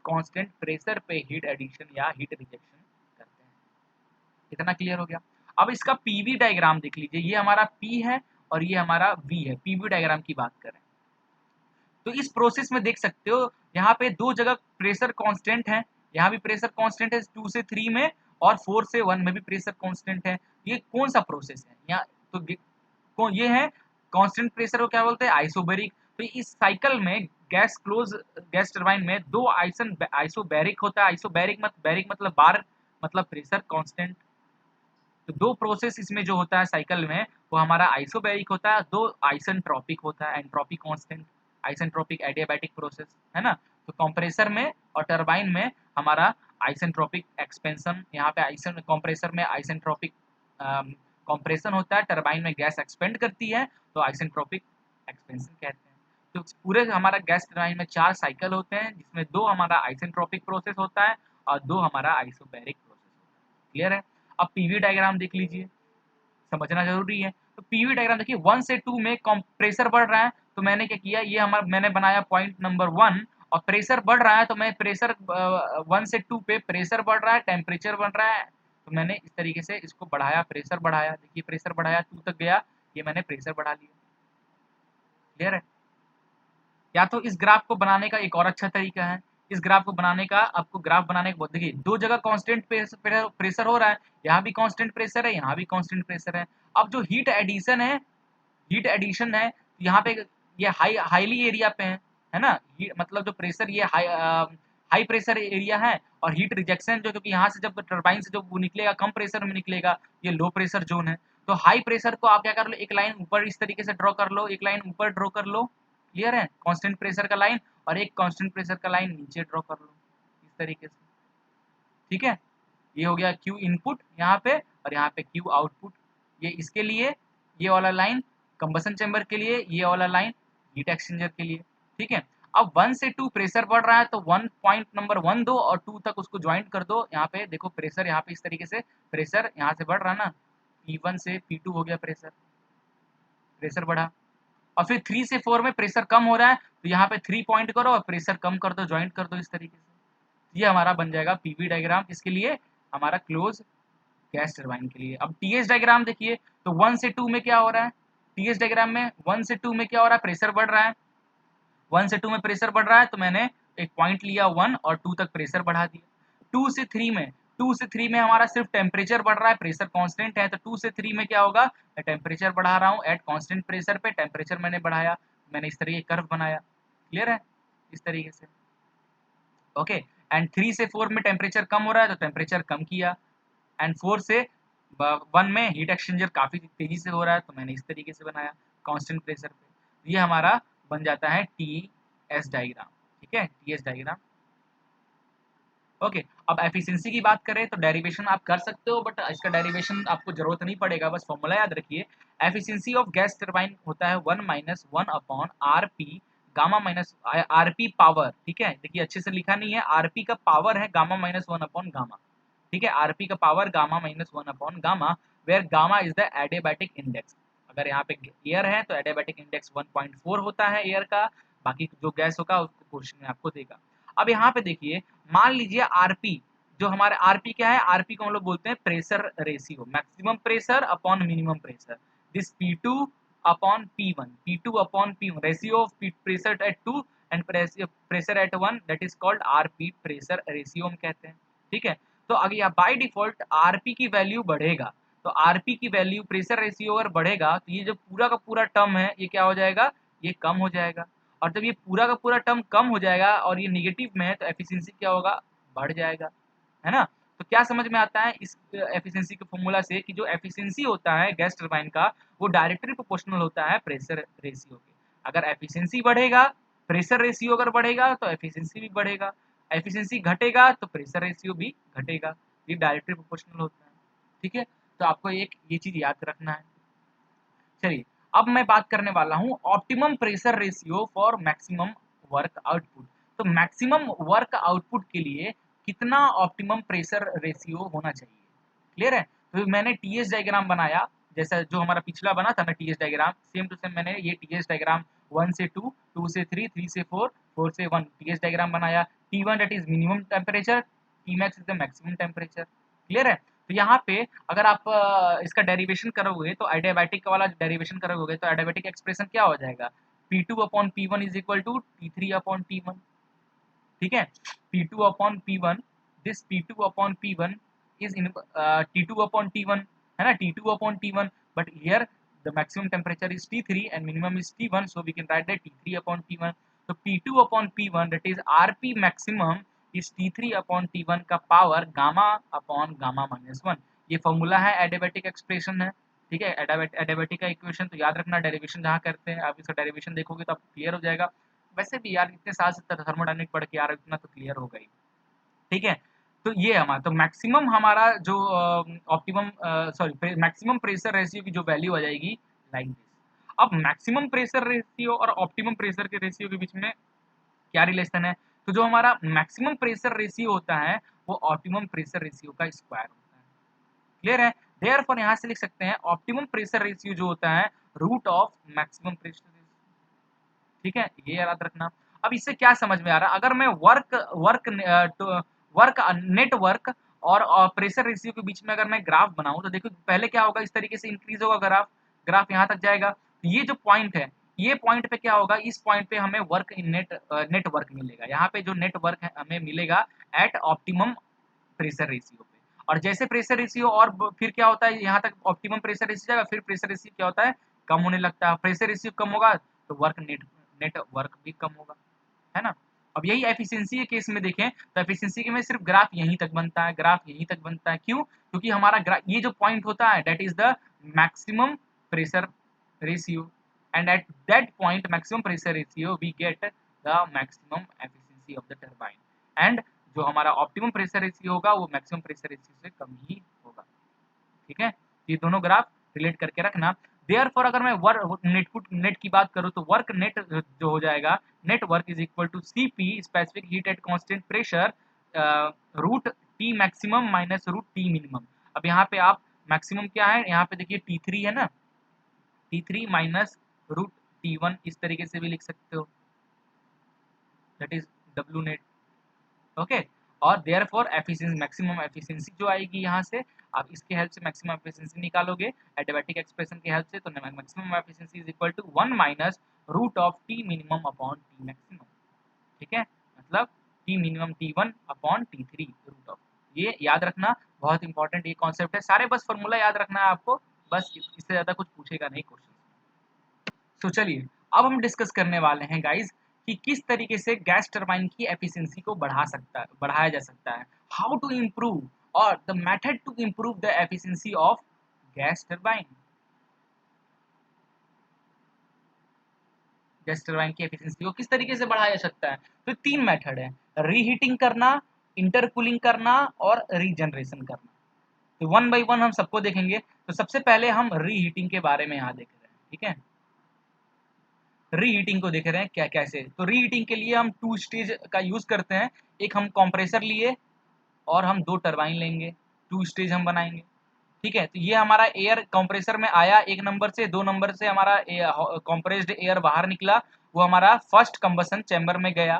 कांस्टेंट प्रेशर पे हीट एडिशन या हीट रिजेक्शन करते हैं। इतना क्लियर हो गया। अब इसका पीवी डायग्राम देख लीजिए, ये हमारा पी है और ये हमारा वी है। पीवी डायग्राम की बात करें तो इस प्रोसेस में देख सकते हो यहाँ पे दो जगह प्रेशर कांस्टेंट है, यहाँ भी प्रेशर कांस्टेंट है 2 से 3 में, और 4 से 1 में भी प्रेशर कांस्टेंट है। ये कौन सा प्रोसेस है यहाँ, तो ये है कांस्टेंट प्रेशर को क्या बोलते हैं, आइसोबैरिक। तो इस साइकिल में गैस टरबाइन में दो आइसोबैरिक होता है, आइसोबैरिक बैरिक मतलब बार, मतलब प्रेशर कांस्टेंट। तो दो प्रोसेस इसमें जो होता है साइकिल में वो हमारा आइसोबैरिक होता है, दो आइसेंट्रोपिक होता है, entropy constant, isentropic adiabatic process, है ना। तो कंप्रेसर में और टरबाइन में हमारा आइसेंट्रोपिक एक्सपेंशन, यहाँ पे आइसन कंप्रेसर में आइसेंट्रोपिक कंप्रेशन होता है, टरबाइन में गैस एक्सपेंड करती है तो आइसेंट्रोपिक एक्सपेंशन कहते हैं। तो पूरे हमारा गैस टरबाइन में 4 साइकिल होते हैं, जिसमें 2 हमारा आइसेंट्रोपिक प्रोसेस होता है और 2 हमारा आइसोबैरिक प्रोसेस होता है। क्लियर है। अब पीवी डायग्राम देख लीजिए, समझना जरूरी है। तो पीवी डायग्राम देखिए 1 से 2 में प्रेशर बढ़ रहा है, तो मैंने क्या किया, ये हमारा मैंने बनाया पॉइंट नंबर 1, और प्रेशर बढ़ रहा है तो मैं प्रेशर 1 से 2 पे प्रेशर बढ़ रहा है, टेम्परेचर बढ़ रहा है, तो मैंने इस तरीके से इसको बढ़ाया, प्रेशर बढ़ाया, देखिए प्रेशर बढ़ाया 2 तक गया, ये मैंने प्रेशर बढ़ा लिया। क्लियर है। या तो इस ग्राफ को बनाने का एक और अच्छा तरीका है, इस ग्राफ को बनाने का, आपको ग्राफ बनाने के बाद देखिए दो जगह कांस्टेंट प्रेशर हो रहा है, यहाँ भी कांस्टेंट प्रेशर है, यहाँ भी कांस्टेंट प्रेशर है। अब जो हीट एडिशन है यहाँ पे ये हाईली एरिया पे है ना, मतलब जो प्रेशर ये हाई प्रेशर एरिया है, और हीट रिजेक्शन जो, क्योंकि यहाँ से जब टरबाइन से जो वो निकलेगा कम प्रेशर में निकलेगा, ये लो प्रेशर जोन है। तो हाई प्रेशर को आप क्या कर लो, एक लाइन ऊपर इस तरीके से ड्रॉ कर लो, एक लाइन ऊपर ड्रॉ कर लो, क्लियर है, कांस्टेंट प्रेशर का लाइन, और एक कांस्टेंट प्रेशर का लाइन नीचे ड्रॉ कर लो इस तरीके से, ठीक है। ये हो गया क्यू इनपुट यहाँ पे, और यहाँ पे क्यू आउटपुट, ये इसके लिए ये वाला लाइन कंबसन चैम्बर के लिए, ये वाला लाइन हीट एक्सचेंजर के लिए, ठीक है। अब 1 से 2 प्रेशर बढ़ रहा है तो 1 पॉइंट नंबर 1 दो और 2 तक उसको ज्वाइंट कर दो। यहाँ पे देखो प्रेशर यहाँ पे इस तरीके से प्रेशर यहाँ से बढ़ रहा है ना, P1 से P2 हो गया प्रेशर, प्रेशर बढ़ा। और फिर 3 से 4 में प्रेशर कम हो रहा है तो यहाँ पे 3 पॉइंट करो और प्रेशर कम कर दो, ज्वाइंट कर दो इस तरीके से। ये हमारा बन जाएगा पीवी डायग्राम, इसके लिए हमारा क्लोज गैस टरबाइन के लिए। अब टीएस डायग्राम देखिए, तो 1 से 2 में क्या हो रहा है, टीएस डायग्राम में 1 से 2 में क्या हो रहा है, प्रेशर बढ़ रहा है, 1 से 2 में प्रेशर बढ़ रहा है तो मैंने एक पॉइंट लिया 1 और 2 तक प्रेशर बढ़ा दिया। 2 से 3 में हमारा सिर्फ टेम्परेचर बढ़ रहा है, प्रेशर कांस्टेंट है, तो 2 से 3 में क्या होगा, मैं टेम्परेचर बढ़ा रहा हूँ एट कांस्टेंट प्रेशर पे, टेम्परेचर मैंने बढ़ाया, मैंने इस तरीके कर्व बनाया। क्लियर है? इस तरीके से। ओके, एंड 3 से 4 में टेम्परेचर कम हो रहा है तो टेम्परेचर कम किया, एंड 4 से 1 में हीट एक्सचेंजर काफ़ी तेज़ी से हो रहा है तो मैंने इस तरीके से बनाया कांस्टेंट प्रेशर पे। ये हमारा बन जाता है टी एस डायग्राम। ठीक है, टी एस डायग्राम। ओके, अब एफिशिएंसी की बात करें तो डेरिवेशन आप कर सकते हो, बट इसका डेरिवेशन आपको जरूरत नहीं पड़ेगा, बस फॉर्मूला याद रखिए। एफिशिएंसी ऑफ गैस टरबाइन होता है 1 minus 1 upon R P gamma minus R P power. ठीक है, देखिए अच्छे से लिखा नहीं है, आर पी का पावर है गामा माइनस 1 अपॉन गामा। ठीक है, आर पी का power gamma minus 1 upon gamma, where gamma is the adiabatic index. अगर यहाँ पे एयर है तो एडियाबैटिक इंडेक्स 1.4 होता है एयर का, बाकी जो गैस होगा उसको क्वेश्चन में आपको देगा। अब यहाँ पे देखिए, मान लीजिए आरपी, जो हमारे आरपी क्या है, आरपी को हम लोग बोलते हैं pressure ratio, maximum pressure upon minimum pressure. This P2 upon P1, P2 upon P1, ratio of pressure at 2 and pressure at 1, that is called RP pressure ratio हम कहते हैं। ठीक है, तो अगर यहाँ बाय डिफॉल्ट आरपी की वैल्यू बढ़ेगा, तो आरपी की वैल्यू प्रेशर रेशियो अगर बढ़ेगा तो ये जो पूरा का पूरा टर्म है ये क्या हो जाएगा, ये कम हो जाएगा। और जब ये पूरा का पूरा टर्म कम हो जाएगा और ये निगेटिव में है तो एफिशिएंसी क्या होगा, बढ़ जाएगा, है ना। तो क्या समझ में आता है इस एफिशिएंसी के फॉर्मूला से कि जो एफिशिएंसी होता है गैस टरबाइन का वो डायरेक्टली प्रोपोर्शनल होता है प्रेशर रेशियो के। अगर एफिशिएंसी बढ़ेगा, प्रेशर रेशियो अगर बढ़ेगा तो एफिशिएंसी भी बढ़ेगा, एफिशिएंसी घटेगा तो प्रेशर रेशियो भी घटेगा, ये डायरेक्टली प्रोपोर्शनल होता है। ठीक है, तो आपको एक ये चीज याद रखना है। चलिए, अब मैं बात करने वाला हूँ optimum pressure ratio for maximum work output. तो मैक्सिमम वर्क आउटपुट के लिए कितना ऑप्टिमम प्रेशर रेशियो होना चाहिए, क्लियर है। तो मैंने टीएस डायग्राम बनाया, जैसा जो हमारा पिछला बना था ना TS diagram, same to same मैंने ये टीएस डायग्राम 1 से 2, 2 से 3, 3 से 4, 4 से 1 टीएस डायग्राम बनाया। T1 that is minimum temperature, Tmax is the maximum temperature. Clear है। तो यहाँ पे अगर आप इसका डेरिवेशन करोगे तो एडियाबैटिक वाला डेरिवेशन करोगे तो एडियाबैटिक एक्सप्रेशन क्या हो जाएगा, P2 upon P1 is equal to T3 upon T1। ठीक है, P2 upon P1, this P2 upon P1 is in T2 upon T1, है ना, T2 upon T1, but here the maximum temperature is T3 and minimum is T1, so we can write that T3 upon T1. So P2 upon P1 that is RP maximum is T3 upon T1 का power gamma upon gamma minus 1। ये formula है, adiabatic expression है। ठीक है, adiabatic का equation तो याद रखना, डेरिवेशन जहाँ करते हैं आप इसका डेरिवेशन देखोगे तो आपको क्लियर हो जाएगा। वैसे भी यार इतने साल से थर्मोडायनेमिक पढ़ के यार इतना तो क्लियर होगा ही। ठीक है, तो ये हमारा तो मैक्सिमम हमारा जो optimum sorry maximum pressure ratio की जो वैल्यू आ जाएगी लाइक दिस। अब मैक्सिमम प्रेशर रेशियो और ऑप्टिमम प्रेशर के रेशियो के बीच में क्या रिलेशन है, तो जो हमारा मैक्सिमम प्रेशर रेशियो होता है वो ऑप्टिमम प्रेशर रेशियो का स्क्वायर होता है। क्लियर है, देयरफॉर यहाँ से लिख सकते हैं ऑप्टिमम प्रेशर रेशियो जो होता है root of maximum pressure ratio. ठीक है, ये याद रखना। अब इससे क्या समझ में आ रहा है, अगर मैं वर्क वर्क वर्क नेटवर्क और प्रेशर रेशियो के बीच में अगर मैं ग्राफ बनाऊं तो देखो पहले क्या होगा, इस तरीके से इंक्रीज होगा ग्राफ, ग्राफ यहाँ तक जाएगा, ये जो पॉइंट है ये पॉइंट पे क्या होगा, इस पॉइंट पे हमें वर्क इन नेटवर्क मिलेगा, यहाँ पे जो नेटवर्क है हमें मिलेगा एट ऑप्टिमम प्रेशर रेशियो पे। और जैसे प्रेशर रेशियो और फिर क्या होता है, यहाँ तक ऑप्टिमम प्रेशर रेशियो जाएगा, फिर प्रेशर रेशियो क्या होता है, कम होने लगता है। प्रेशर रेशियो कम होगा तो वर्क नेटवर्क भी कम होगा, है ना। अब यही एफिशिएंसी के केस में देखें तो एफिशिएंसी के में सिर्फ ग्राफ यहीं तक बनता है, ग्राफ यहीं तक बनता है, क्यों, क्योंकि हमारा ये जो पॉइंट होता है that is the maximum pressure ratio, and at that point maximum pressure ratio we get the maximum efficiency of the turbine, and जो हमारा ऑप्टिमम प्रेशर रेशियो होगा वो मैक्सिमम प्रेशर रेशियो से कम ही होगा। ठीक है, ये दोनों ग्राफ रिलेट करके रखना। देयरफॉर अगर मैं नेट की बात करूं तो वर्क नेट जो हो जाएगा, net work is equal to Cp specific heat at constant pressure root T maximum minus root T minimum. अब यहाँ पे आप मैक्सिमम क्या है, यहाँ पे देखिए T3 है ना, T3 माइनस रूट T1 इस तरीके से भी लिख सकते हो, that is W net. Okay, और देयरफॉर एफिशिएंसी मैक्सिमम एफिशिएंसी जो आएगी यहाँ से, आप इसके हेल्प से मैक्सिमम एफिशिएंसी निकालोगे एडियाबैटिक एक्सप्रेशन की हेल्प से, तो maximum efficiency is equal to 1 minus root of T minimum upon T maximum, ठीक है, मतलब T minimum T1 upon T3 root of, ये याद रखना बहुत इंपॉर्टेंट ये कॉन्सेप्ट है, सारे बस फॉर्मूला याद रखना है आपको, बस इससे ज़्यादा कुछ पूछेगा नहीं क्वेश्चन। तो चलिए अब हम डिस्कस करने वाले हैं गाइज कि किस तरीके से गैस टरबाइन की एफिशिएंसी को बढ़ाया जा सकता है, हाउ टू इम्प्रूव और the method to improve the efficiency of gas turbine. Gas turbine की एफिशिएंसी को किस तरीके से बढ़ाया जा सकता है, तो तीन मेथड है, रीहीटिंग करना, इंटरकूलिंग करना और रीजनरेशन करना। तो वन बाई वन हम सबको देखेंगे। तो सबसे पहले हम रीहीटिंग के बारे में यहाँ देख रहे हैं, ठीक है, रीहीटिंग को देख रहे हैं क्या कैसे। तो रीहीटिंग के लिए हम टू स्टेज का यूज करते हैं, एक हम कंप्रेसर लिए और हम दो टरबाइन लेंगे, टू स्टेज हम बनाएंगे, ठीक है। तो ये हमारा एयर कंप्रेसर में आया एक नंबर से, दो नंबर से हमारा कंप्रेस्ड एयर बाहर निकला, वो हमारा फर्स्ट कंबसन चैम्बर में गया,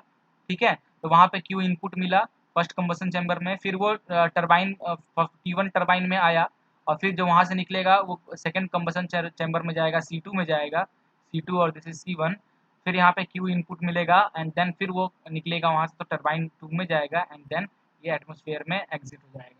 ठीक है। तो वहाँ पे क्यू इनपुट मिला फर्स्ट कंबसन चैम्बर में, फिर वो टरबाइन T1 टरबाइन में आया, और फिर जो वहाँ से निकलेगा वो सेकंड कंबसन चैम्बर में जाएगा, C2 में जाएगा, C2 और दिस इज C1, फिर यहाँ पे क्यू इनपुट मिलेगा एंड देन फिर वो निकलेगा वहाँ से तो टरबाइन 2 में जाएगा एंड देन ये एटमॉस्फेयर में एग्जिट हो जाएगा,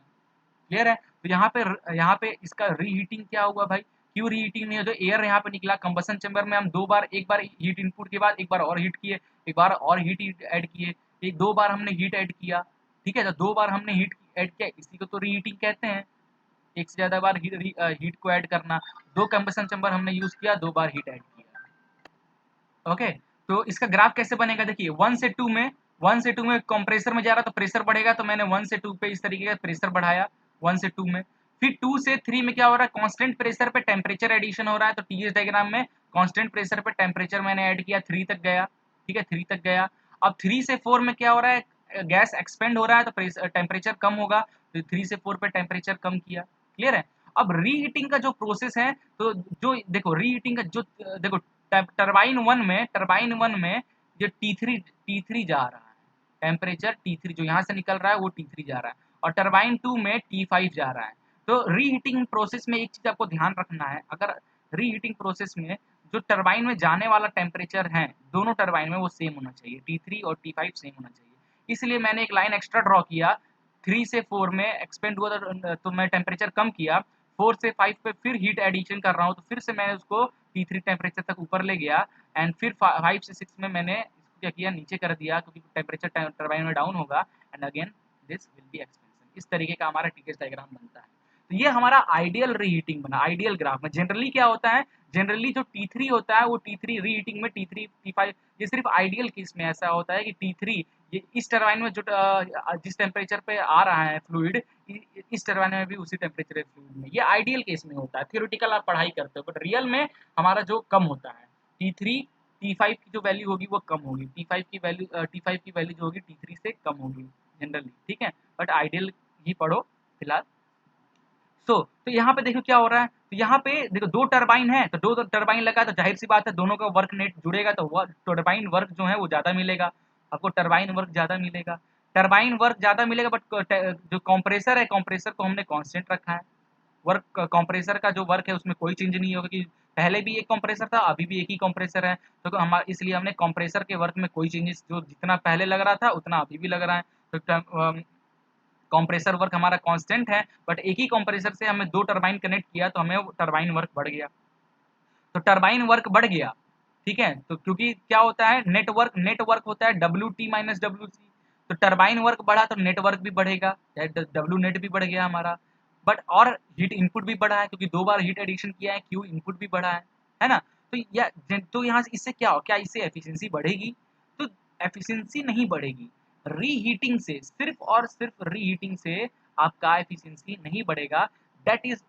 क्लियर है। तो यहाँ पे इसका रीहीटिंग क्या हुआ भाई, क्यों रीहीटिंग नहीं है, जो एयर यहाँ पे निकला कंबसन चैम्बर में हम दो बार, एक बार हीट इनपुट के बाद एक बार और हीट किए, एक बार और हीट ऐड किए, एक दो बार हमने हीट ऐड किया, ठीक है। तो दो बार हमने हीट ऐड किया, इसी को तो रीहीटिंग कहते हैं, एक से ज़्यादा बार हीट को ऐड करना। दो कंबसन चैम्बर हमने यूज़ किया, दो बार हीट ऐड किया, ओके। तो इसका ग्राफ कैसे बनेगा, देखिए वन से टू में कंप्रेसर में जा रहा तो प्रेशर बढ़ेगा, तो मैंने वन से टू पे इस तरीके का प्रेशर बढ़ाया, वन से टू में। फिर टू से थ्री में क्या हो रहा है, कांस्टेंट प्रेशर पे टेम्परेचर एडिशन हो रहा है, तो टीएस डायग्राम में कांस्टेंट प्रेशर पे टेम्परेचर मैंने ऐड किया, थ्री तक गया, ठीक है, थ्री तक गया। अब थ्री से फोर में क्या हो रहा है, गैस एक्सपेंड हो रहा है तो टेम्परेचर कम होगा, तो थ्री से फोर पे टेम्परेचर कम किया, क्लियर है। अब रीहीटिंग का जो प्रोसेस है, तो जो देखो रीहीटिंग का जो देखो टरबाइन वन में जो टी थ्री जा रहा है, टेम्परेचर टी थ्री जो यहाँ से निकल रहा है वो टी थ्री जा रहा है, और टरबाइन टू में टी फाइव जा रहा है। तो रीहीटिंग प्रोसेस में एक चीज आपको ध्यान रखना है, अगर रीहीटिंग प्रोसेस में जो टरबाइन में जाने वाला टेम्परेचर है दोनों टरबाइन में वो सेम होना चाहिए, टी थ्री और टी फाइव सेम होना चाहिए। इसलिए मैंने एक लाइन एक्स्ट्रा ड्रॉ किया, थ्री से फोर में एक्सपेंड हुआ तो मैं टेम्परेचर कम किया, फोर से फाइव पे फिर हीट एडिशन कर रहा हूँ, तो फिर से मैंने उसको टी थ्री टेम्परेचर तक ऊपर ले गया, एंड फिर फाइव से सिक्स में मैंने इसको क्या किया, नीचे कर दिया, क्योंकि टेम्परेचर टरबाइन में डाउन होगा, and again this will be expansion. इस तरीके का हमारा टीकेस डायग्राम बनता है। तो ये हमारा आइडियल रीहीटिंग बना, आइडियल ग्राफ में जनरली क्या होता है, जनरली जो टी थ्री होता है वो टी थ्री रीहीटिंग में टी थ्री टी फाइव, ये सिर्फ आइडियल केस में ऐसा होता है कि टी थ्री ये इस टरबाइन में जो जिस टेम्परेचर पे आ रहा है फ्लूइड, इस टरबाइन में भी उसी टेम्परेचर है फ्लूइड में, ये आइडियल केस में होता है, थियोरेटिकल आप पढ़ाई करते हो, बट रियल में हमारा जो कम होता है, टी थ्री टी फाइव की जो वैल्यू होगी वो कम होगी, टी फाइव की वैल्यू जो होगी टी थ्री से कम होगी जनरली, ठीक है, बट आइडियल ही पढ़ो फिलहाल। तो यहाँ पे देखो क्या हो रहा है, तो यहाँ पे देखो दो टरबाइन है, तो दो टरबाइन लगा तो जाहिर सी बात है दोनों का वर्क नेट जुड़ेगा, तो टरबाइन वर्क जो है वो ज़्यादा मिलेगा, आपको टरबाइन वर्क ज़्यादा मिलेगा, टरबाइन वर्क ज़्यादा मिलेगा, बट जो कंप्रेसर है कंप्रेसर को हमने कांस्टेंट रखा है, वर्क कंप्रेसर का जो वर्क है उसमें कोई चेंज नहीं होगा, कि पहले भी एक कंप्रेसर था अभी भी एक ही कंप्रेसर है, तो हमारा इसलिए हमने कंप्रेसर के वर्क में कोई चेंजेस, जो जितना पहले लग रहा था उतना अभी भी लग रहा है, तो कंप्रेसर वर्क हमारा कांस्टेंट है, बट एक ही कंप्रेसर से हमें दो टरबाइन कनेक्ट किया तो हमें टरबाइन वर्क बढ़ गया, तो टरबाइन वर्क बढ़ गया, ठीक है। तो क्योंकि क्या होता है, नेटवर्क होता है W T minus W C, तो टरबाइन वर्क बढ़ा तो नेटवर्क भी बढ़ेगा, डब्ल्यू नेट भी बढ़ गया हमारा, बट और हीट इनपुट भी बढ़ा है, क्योंकि दो बार हीट एडिशन किया है, क्यू इनपुट भी बढ़ा है ना। तो यहाँ से इससे क्या हो, क्या इससे एफिशिएंसी बढ़ेगी, तो एफिशिएंसी नहीं बढ़ेगी, रीहीटिंग से, सिर्फ और सिर्फ रीहीटिंग से आपका एफिशिएंसी नहीं बढ़ेगा, that is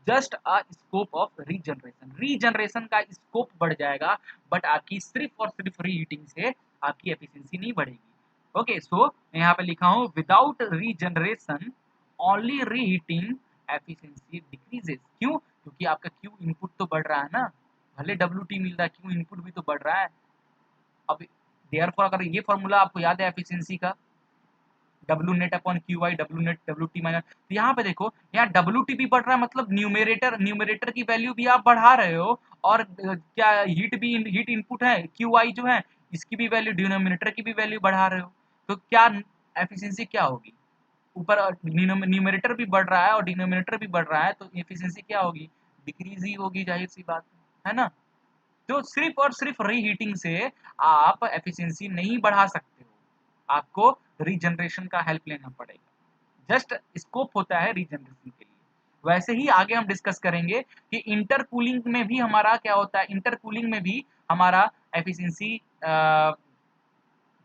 just a scope of regeneration, regeneration का स्कोप बढ़ जाएगा, बट आपकी सिर्फ और सिर्फ रीहीटिंग से आपकी एफिशिएंसी नहीं बढ़ेगी। ओके, सो मैं यहाँ पे लिखा हूँ without regeneration only reheating efficiency decreases, क्यों, क्योंकि आपका क्यू इनपुट तो बढ़ रहा है ना, भले डब्ल्यू टी मिल रहा है क्यू इनपुट भी तो बढ़ रहा है। अब देयरफॉर अगर ये फॉर्मूला आपको याद है एफिशिएंसी का, डब्ल्यू नेट अपॉन क्यू आई, W net W T minus. तो यहाँ पे देखो, यहाँ डब्ल्यू टी भी बढ़ रहा है, मतलब न्यूमरेटर की वैल्यू भी आप बढ़ा रहे हो, और क्या हीट इनपुट है क्यू आई जो है, इसकी भी वैल्यू, डिनोमिनेटर की भी वैल्यू बढ़ा रहे हो। तो क्या एफिशिएंसी क्या होगी? ऊपर न्यूमरेटर भी बढ़ रहा है और डिनोमिनेटर भी बढ़ रहा है, तो एफिशिएंसी क्या होगी? डिक्रीज ही होगी, जाहिर सी बात है ना। तो सिर्फ और सिर्फ रीहीटिंग से आप एफिशिएंसी नहीं बढ़ा सकते हो, आपको रीजनरेशन का हेल्प लेना पड़ेगा। जस्ट स्कोप होता है रीजनरेशन के लिए। वैसे ही आगे हम डिस्कस करेंगे कि इंटरकूलिंग में भी हमारा क्या होता है, इंटरकूलिंग में भी हमारा एफिशिएंसी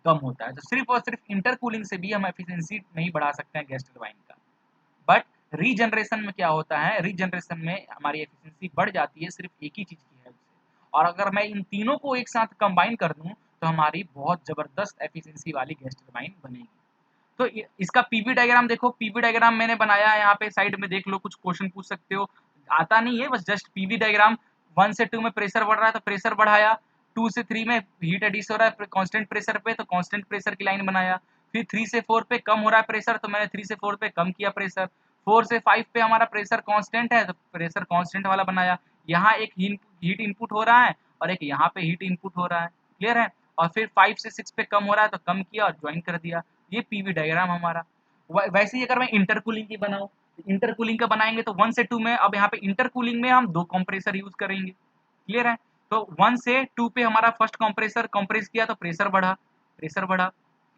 कम होता है। तो सिर्फ और सिर्फ इंटरकूलिंग से भी हम एफिशिएंसी नहीं बढ़ा सकते हैं गैस टरबाइन का। बट रीजनरेशन में क्या होता है, रीजनरेशन में हमारी एफिशिएंसी बढ़ जाती है सिर्फ एक ही चीज की हेल्प से। और अगर मैं इन तीनों को एक साथ कंबाइन कर दूं तो हमारी बहुत जबरदस्त एफिशिएंसी वाली गैस टरबाइन बनेगी। तो इसका पीवी डायग्राम देखो, पीवी डायग्राम मैंने बनाया है, यहाँ पे साइड में देख लो, कुछ क्वेश्चन पूछ सकते हो। आता नहीं है, बस जस्ट पीवी डायग्राम। 1 से 2 में प्रेशर बढ़ रहा है तो प्रेशर बढ़ाया, 2 से 3 में हीट एडिस हो रहा है कांस्टेंट प्रेशर पे, तो कांस्टेंट प्रेशर की लाइन बनाया। फिर 3 से 4 पे कम हो रहा है प्रेशर, तो मैंने 3 से 4 पे कम किया प्रेशर। 4 से 5 पे हमारा प्रेशर कांस्टेंट है, तो प्रेशर कांस्टेंट वाला बनाया। यहाँ एक हीट इनपुट हो रहा है और एक यहाँ पे हीट इनपुट हो रहा है, क्लियर है। और फिर 5 से 6 पे कम हो रहा है तो कम किया और ज्वाइन कर दिया। ये पीवी डायग्राम हमारा। वैसे ही अगर मैं इंटरकूलिंग की बनाऊं, इंटरकूलिंग का बनाएंगे तो 1 से 2 में, अब यहाँ पे इंटरकूलिंग में हम 2 कंप्रेसर यूज करेंगे, क्लियर है। तो 1 से 2 पे हमारा फर्स्ट कंप्रेसर कंप्रेस किया तो प्रेशर बढ़ा, प्रेशर बढ़ा,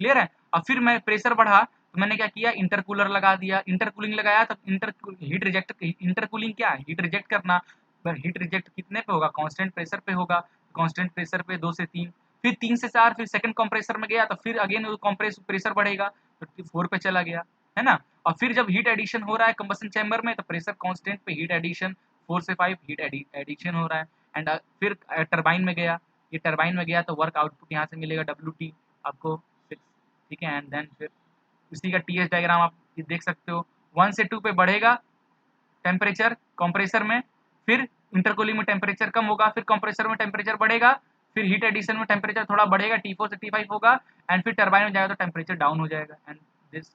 क्लियर है। और फिर मैं प्रेशर बढ़ा तो मैंने क्या किया, इंटरकूलर लगा दिया। इंटरकूलिंग लगाया तो इंटरकूलिंग क्या है, हीट रिजेक्ट करना। हीट रिजेक्ट कितने पे होगा, कांस्टेंट प्रेशर पे होगा। कांस्टेंट प्रेशर पे 2 से 3, फिर 3 से 4, फिर सेकंड कंप्रेसर में गया तो फिर अगेन कंप्रेस प्रेशर बढ़ेगा तो 4 पे चला गया, है ना। और फिर जब हीट एडिशन हो रहा है कंबशन चैम्बर में तो प्रेशर कांस्टेंट पे हीट एडिशन 4 से 5 हीट एडिशन हो रहा है। एंड फिर टरबाइन में गया, ये टरबाइन में गया तो वर्क आउटपुट यहाँ से मिलेगा डब्ल्यू टी आपको 6, ठीक है। एंड देन फिर उसी का टीएस डायग्राम आप देख सकते हो। 1 से 2 पे बढ़ेगा टेम्परेचर कंप्रेसर में, फिर इंटरकूलिंग में टेम्परेचर कम होगा, फिर कंप्रेसर में टेम्परेचर बढ़ेगा, फिर हीट एडिशन में टेम्परेचर थोड़ा बढ़ेगा, T4 से T5 होगा, एंड फिर टरबाइन में जाएगा तो टेम्परेचर डाउन हो जाएगा। एंड दिस,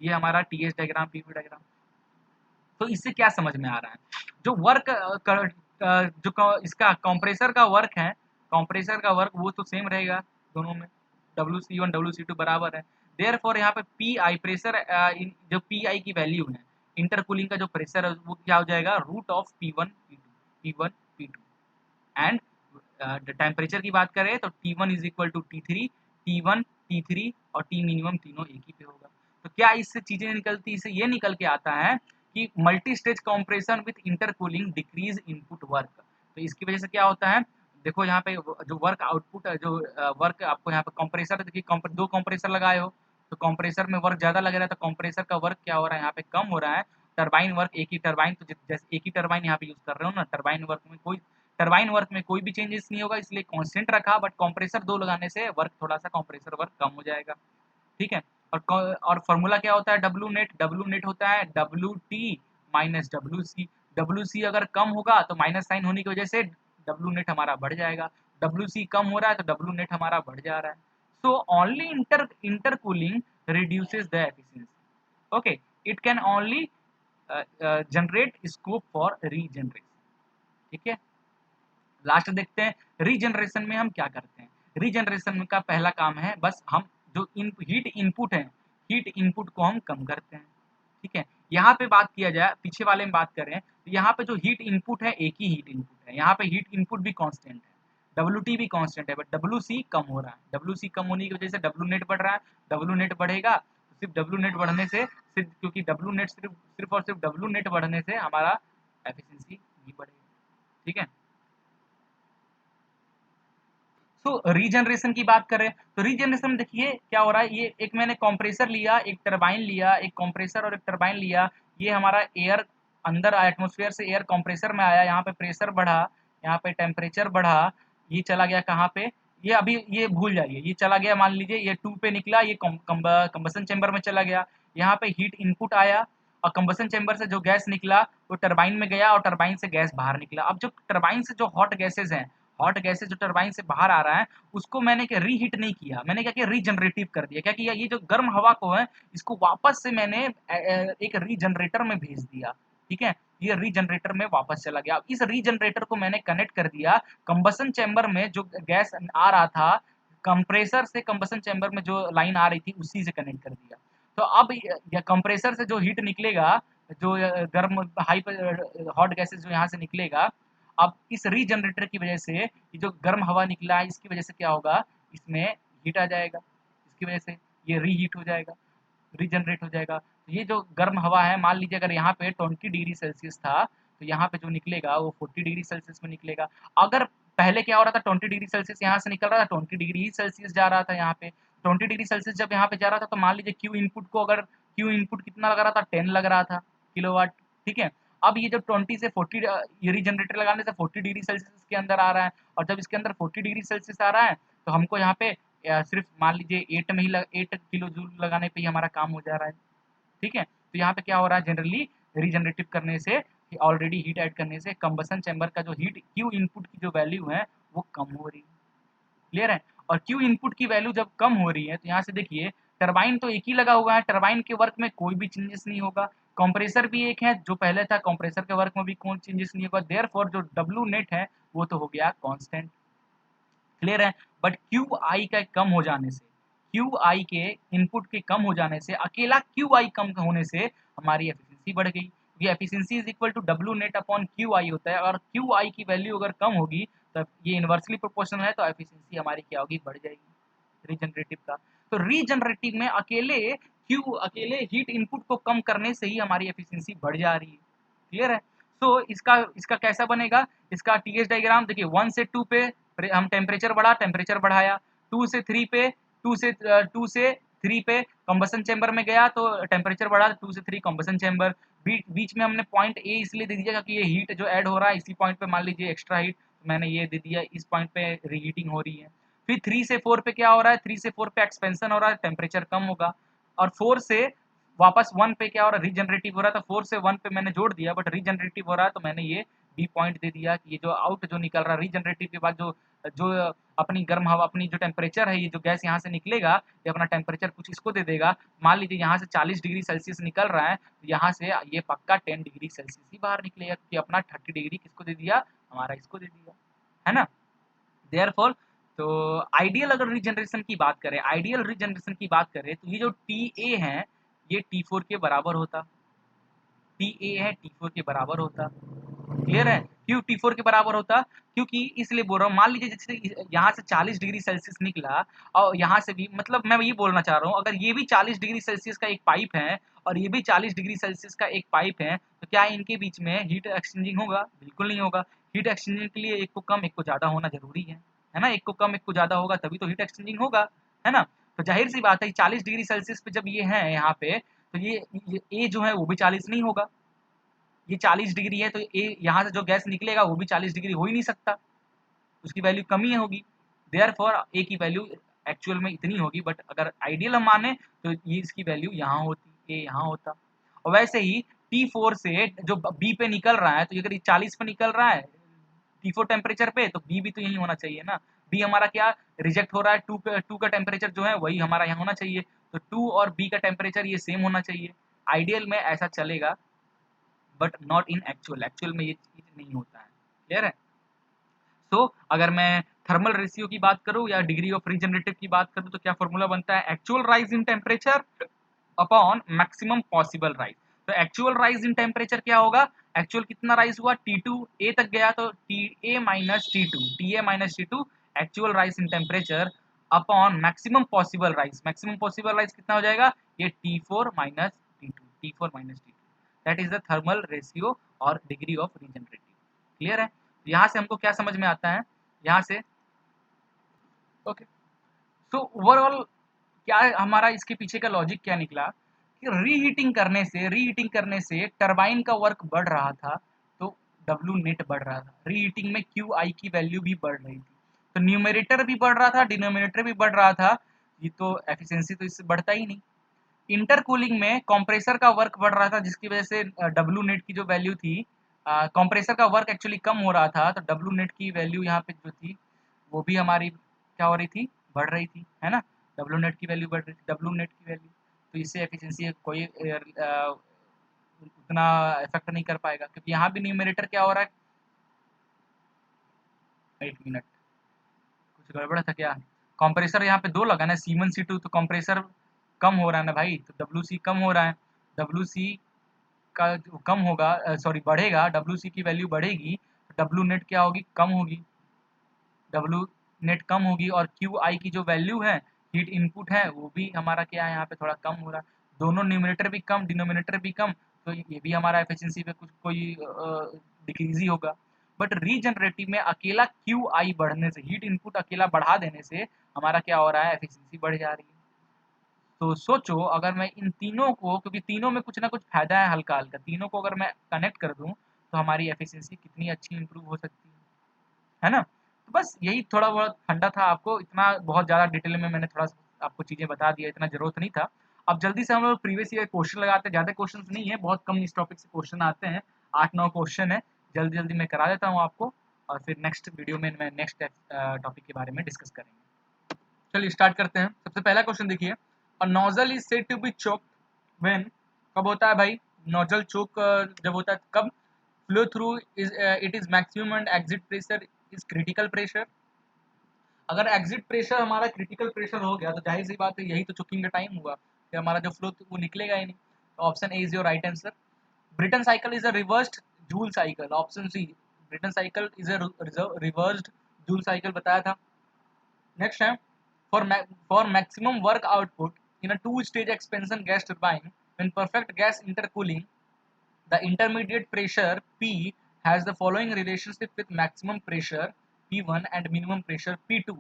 ये हमारा टीएस डायग्राम, पीवी डायग्राम। तो इससे क्या समझ में आ रहा है, जो वर्क इसका कंप्रेसर का वर्क है, कंप्रेसर का वर्क वो तो सेम रहेगा दोनों में, WC1 WC2 बराबर है। देयरफॉर यहाँ पे पी आई प्रेशर, जो पी आई की वैल्यू है इंटरकूलिंग का जो प्रेशर है वो क्या हो जाएगा, root of P1 P2 and temperature की बात करें तो T1 is equal to T3, T1 T3 और T मिनिमम तीनों एक ही पे होगा। तो क्या इससे चीजें निकलती, इससे ये निकल के आता है कि multi stage compression with intercooling decrease input work. तो इसकी वजह से क्या होता है, देखो यहाँ पे जो वर्क आउटपुट है, जो वर्क आपको यहाँ पे कंप्रेसर, देखिए 2 कंप्रेसर लगाए हो तो कंप्रेसर में वर्क ज्यादा लग रहा है, तो कंप्रेसर का वर्क क्या हो रहा है, यहाँ पे कम हो रहा है। टरबाइन वर्क, एक ही टरबाइन, तो जैसे एक ही टरबाइन यहाँ पे यूज कर रहे हो ना, टरबाइन वर्क में कोई भी चेंजेस नहीं होगा, इसलिए कांस्टेंट रखा। बट कंप्रेसर 2 लगाने से वर्क थोड़ा सा, कंप्रेसर वर्क कम हो जाएगा, ठीक है। और फॉर्मूला क्या होता है, डब्ल्यू नेट होता है W T minus W C. W C अगर कम होगा तो माइनस साइन होने की वजह से डब्ल्यू नेट हमारा बढ़ जाएगा, डब्ल्यू सी कम हो रहा है तो डब्ल्यू नेट हमारा बढ़ जा रहा है। So only intercooling reduces the efficiency, okay. It can only generate scope for regeneration, ठीक है। लास्ट देखते हैं रीजनरेशन में हम क्या करते हैं। रीजनरेशन का पहला काम है, बस हम जो हीट इनपुट है, हीट इनपुट को हम कम करते हैं, ठीक है। यहाँ पे बात किया जाए, पीछे वाले में बात करें तो यहाँ पे जो हीट इनपुट है एक ही हीट इनपुट है, यहाँ पे हीट इनपुट भी कांस्टेंट है, डब्ल्यू टी भी कांस्टेंट है, बट डब्ल्यू सी कम हो रहा है। डब्ल्यू सी कम होने की वजह से डब्ल्यू नेट बढ़ रहा है, डब्ल्यू नेट बढ़ेगा तो सिर्फ डब्ल्यू नेट बढ़ने से, सिर्फ क्योंकि डब्ल्यू नेट सिर्फ और सिर्फ डब्ल्यू नेट बढ़ने से हमारा एफिशिएंसी भी बढ़ेगा, ठीक है। तो रीजनरेशन की बात करें तो रीजनरेशन में देखिए क्या हो रहा है, ये एक मैंने कंप्रेसर लिया, एक टरबाइन लिया, एक कंप्रेसर और एक टरबाइन लिया। ये हमारा एयर अंदर एटमॉस्फेयर से एयर कंप्रेसर में आया, यहाँ पे प्रेशर बढ़ा, यहाँ पे टेम्परेचर बढ़ा, ये चला गया कहाँ पे, ये अभी ये भूल जाइए, ये चला गया, मान लीजिए ये 2 पे निकला, ये कंबसन चैम्बर में चला गया। यहाँ पे हीट इनपुट आया और कंबसन चैम्बर से जो गैस निकला वो टरबाइन में गया और टरबाइन से गैस बाहर निकला। अब जो टरबाइन से जो हॉट गैसेज हैं, हॉट गैसेज जो टरबाइन से बाहर आ रहा है उसको मैंने क्या रीहीट नहीं किया, मैंने क्या किया रीजनरेटिव कर दिया। क्या किया, ये जो गर्म हवा को है इसको वापस से मैंने एक रीजनरेटर में भेज दिया। ठीक है, ये रीजनरेटर में वापस चला गया। इस रीजनरेटर को मैंने कनेक्ट कर दिया कंबसन चैम्बर में, जो गैस आ रहा था कंप्रेसर से, कंबसन चैम्बर में जो लाइन आ रही थी उसी से कनेक्ट कर दिया। तो अब या कंप्रेसर से जो हीट निकलेगा, जो गर्म हाई हॉट गैसेज जो यहाँ से निकलेगा, अब इस रीजनरेटर की वजह से ये जो गर्म हवा निकला है इसकी वजह से क्या होगा, इसमें हीट आ जाएगा, इसकी वजह से ये रीहीट हो जाएगा, रीजनरेट हो जाएगा। तो ये जो गर्म हवा है, मान लीजिए अगर यहाँ पे 20 डिग्री सेल्सियस था तो यहाँ पे जो निकलेगा वो 40 डिग्री सेल्सियस में निकलेगा। अगर पहले क्या हो रहा था, 20 डिग्री सेल्सियस यहाँ से निकल रहा था, 20 डिग्री ही सेल्सियस जा रहा था यहाँ पे, 20 डिग्री सेल्सियस जब यहाँ पे जा रहा था तो मान लीजिए क्यू इनपुट को, अगर क्यू इनपुट कितना लग रहा था, 10 लग रहा था किलोवाट। ठीक है, अब ये जब 20 से 40 ये रीजनरेटर लगाने से 40 डिग्री सेल्सियस के अंदर आ रहा है, और जब इसके अंदर 40 डिग्री सेल्सियस आ रहा है तो हमको यहाँ पे सिर्फ मान लीजिए 8 में ही 8 किलो जूल लगाने पे ही हमारा काम हो जा रहा है। ठीक है, तो यहाँ पे क्या हो रहा है, जनरली रीजनरेटिव करने से, ऑलरेडी हीट ऐड करने से कंबसन चैम्बर का जो हीट क्यू इनपुट की जो वैल्यू है वो कम हो रही है। क्लियर है, और क्यू इनपुट की वैल्यू जब कम हो रही है तो यहाँ से देखिए टरबाइन तो एक ही लगा हुआ है, टरबाइन के वर्क में कोई भी चेंजेस नहीं होगा, कंप्रेसर भी एक है जो पहले था, कंप्रेसर के वर्क में भी कोई चेंजेस नहीं होगा, देयरफॉर जो डब्ल्यू नेट है वो तो हो गया कांस्टेंट। क्लियर है, बट क्यू आई का कम हो जाने से, क्यू आई के इनपुट के कम हो जाने से, अकेला क्यू आई कम होने से हमारी एफिशिएंसी बढ़ गई। ये efficiency is equal to W net upon Q I होता है, और क्यू आई की वैल्यू अगर कम होगी तो ये इन्वर्सली प्रोपोर्शनल है, तो एफिशिएंसी हमारी क्या होगी, बढ़ जाएगी रीजनरेटिव का। तो रीजनरेटिव में अकेले हीट इनपुट को कम करने से ही हमारी एफिशिएंसी बढ़ जा रही है। क्लियर है, तो इसका इसका कैसा बनेगा, इसका टीएच डायग्राम देखिए, 1 से 2 पे हम टेम्परेचर बढ़ाया, 2 से 3 पे, 2 से 3 पे कंबसन चैम्बर में गया तो टेम्परेचर बढ़ा, 2 से 3 कंबसन चैम्बर, बीच में हमने पॉइंट ए इसलिए दे दिया क्योंकि ये हीट जो ऐड हो रहा है इसी पॉइंट पे मान लीजिए एक्स्ट्रा हीट, तो मैंने ये दे दिया, इस पॉइंट पे रीहीटिंग हो रही है। फिर 3 से 4 पे क्या हो रहा है, 3 से 4 पे एक्सपेंशन हो रहा है, टेम्परेचर कम होगा, और 4 से वापस 1 पे क्या हो रहा है, रीजनरेटिव हो रहा है, तो 4 से 1 पे मैंने जोड़ दिया, बट रीजनरेटिव हो रहा है तो मैंने ये बी पॉइंट दे दिया कि ये जो आउट जो निकल रहा है रीजनरेटिव के बाद जो जो अपनी गर्म हवा, अपनी जो टेम्परेचर है, ये जो गैस यहाँ से निकलेगा ये अपना टेम्परेचर कुछ इसको दे देगा, मान लीजिए यहाँ से 40 डिग्री सेल्सियस निकल रहा है तो यहाँ से ये पक्का 10 डिग्री सेल्सियस ही बाहर निकलेगा, क्योंकि अपना 30 डिग्री किसको दे दिया, हमारा इसको दे दिया, है ना। देयरफॉर तो आइडियल अगर रीजनरेशन की बात करें, आइडियल रीजनरेशन की बात करें तो ये जो टी ए है ये T4 के बराबर होता, टी ए है T4 के बराबर होता। क्लियर है, क्यों T4 के बराबर होता, क्योंकि इसलिए बोल रहा हूँ, मान लीजिए जैसे यहाँ से 40 डिग्री सेल्सियस निकला और यहाँ से भी, मतलब मैं ये बोलना चाह रहा हूँ अगर ये भी 40 डिग्री सेल्सियस का एक पाइप है और ये भी 40 डिग्री सेल्सियस का एक पाइप है तो क्या इनके बीच में हीट एक्सचेंजिंग होगा, बिल्कुल नहीं होगा। हीट एक्सचेंजिंग के लिए एक को कम एक को ज़्यादा होना जरूरी है ना, एक को कम एक को ज़्यादा होगा तभी तो हीट एक्सचेंजिंग होगा, है ना। तो जाहिर सी बात है 40 डिग्री सेल्सियस पे जब ये है यहाँ पे तो ये ए जो है वो भी 40 नहीं होगा, ये 40 डिग्री है तो ए यहाँ से जो गैस निकलेगा वो भी 40 डिग्री हो ही नहीं सकता, उसकी वैल्यू कम ही होगी। देयरफॉर ए की वैल्यू एक्चुअल में इतनी होगी, बट अगर आइडियल हम माने तो ये इसकी वैल्यू यहाँ होती, ए यहाँ होता। और वैसे ही T4 से जो बी पे निकल रहा है तो अगर ये 40 पे निकल रहा है T4 टेम्परेचर पे तो बी भी तो यही होना चाहिए ना, बी हमारा क्या रिजेक्ट हो रहा है, टू का टेम्परेचर जो है वही हमारा यहाँ होना चाहिए, तो 2 और बी का टेम्परेचर ये सेम होना चाहिए। आइडियल में ऐसा चलेगा but not in actual, actual में ये चीज नहीं होता है। क्लियर है, सो अगर मैं थर्मल रेशियो की बात करूं या डिग्री ऑफ रीजनरेटिव की बात करूं तो क्या फॉर्मूला बनता है, actual rise in temperature upon maximum possible rise. तो एक्चुअल राइज इन टेम्परेचर क्या होगा, एक्चुअल कितना राइज हुआ, T2 ए तक गया तो TA minus T2, TA minus T2 actual rise in temperature upon maximum possible rise, maximum possible rise कितना हो जाएगा, ये T4 minus T2, T4 minus T2, that is the thermal ratio और डिग्री ऑफ रीजनरेटिव। क्लियर है, यहाँ से हमको क्या समझ में आता है, यहाँ से ओके। सो ओवरऑल क्या हमारा इसके पीछे का लॉजिक क्या निकला कि रीहीटिंग करने से टरबाइन का वर्क बढ़ रहा था तो डब्ल्यू नेट बढ़ रहा था, रीहीटिंग में क्यू आई की वैल्यू भी बढ़ रही थी, तो न्यूमरेटर भी बढ़ रहा था डिनोमिनेटर भी बढ़ रहा था, ये तो एफिशिएंसी तो इससे बढ़ता ही नहीं। इंटरकूलिंग में कंप्रेसर का वर्क बढ़ रहा था जिसकी वजह से डब्ल्यू नेट की जो वैल्यू थी कंप्रेसर का वर्क एक्चुअली कम हो रहा था, तो डब्ल्यू नेट की वैल्यू यहाँ पे जो थी वो भी हमारी क्या हो रही थी, बढ़ रही थी, है ना। डब्ल्यू नेट की वैल्यू बढ़ रही थी, डब्ल्यू नेट की वैल्यू, तो इससे एफिशिएंसी कोई उतना इफेक्ट नहीं कर पाएगा, क्योंकि यहाँ भी न्यूमरेटर क्या हो रहा है। 1 मिनट, कुछ गड़बड़ था क्या। कंप्रेसर यहाँ पे 2 लगा ना, C1 C2, तो कंप्रेसर कम हो रहा है ना भाई, तो WC कम हो रहा है। WC का जो कम होगा, सॉरी बढ़ेगा, WC की वैल्यू बढ़ेगी, डब्ल्यू नेट क्या होगी, कम होगी। डब्ल्यू नेट कम होगी और क्यू आई की जो वैल्यू है, हीट इनपुट है, वो भी हमारा क्या है, यहाँ पे थोड़ा कम हो रहा है। दोनों न्यूमरेटर भी कम, डिनोमिनेटर भी कम, तो ये भी हमारा एफिशिएंसी पे कुछ कोई डिक्रीज ही होगा। बट रीजनरेटिव में अकेला क्यू आई बढ़ने से, हीट इनपुट अकेला बढ़ा देने से हमारा क्या हो रहा है, एफिशिएंसी बढ़ जा रही है। तो सोचो अगर मैं इन तीनों को, क्योंकि तीनों में कुछ ना कुछ फायदा है हल्का हल्का, तीनों को अगर मैं कनेक्ट कर दूं तो हमारी एफिशिएंसी कितनी अच्छी इंप्रूव हो सकती है ना। तो बस यही थोड़ा बहुत फंडा था, आपको इतना बहुत ज़्यादा डिटेल में मैंने थोड़ा आपको चीज़ें बता दिया, इतना ज़रूरत नहीं था। अब जल्दी से हम लोग प्रीवियस ईयर क्वेश्चन लगाते हैं, ज़्यादा क्वेश्चन नहीं है, बहुत कम इस टॉपिक से क्वेश्चन आते हैं, 8-9 क्वेश्चन है, जल्दी जल्दी मैं करा देता हूँ आपको, और फिर नेक्स्ट वीडियो में मैं नेक्स्ट टॉपिक के बारे में डिस्कस करेंगे। चलिए स्टार्ट करते हैं। सबसे पहला क्वेश्चन देखिए, और nozzle is said to be choke when, कब होता है भाई नोजल चोक, जब होता है कब, flow through is it is maximum and exit pressure is critical pressure. अगर एग्जिट प्रेशर हमारा क्रिटिकल प्रेशर हो गया तो जाहिर सी बात है यही तो चुकिंग का टाइम हुआ, कि हमारा जो फ्लो वो निकलेगा ही नहीं। तो option A is your right answer. Brayton cycle is a reversed Joule cycle, option C, Brayton cycle is a reversed Joule cycle बताया था। नेक्स्ट है, for maximum work output in a two-stage expansion gas turbine, when perfect gas intercooling, the intermediate pressure P has the following relationship with maximum pressure P1 and minimum pressure P2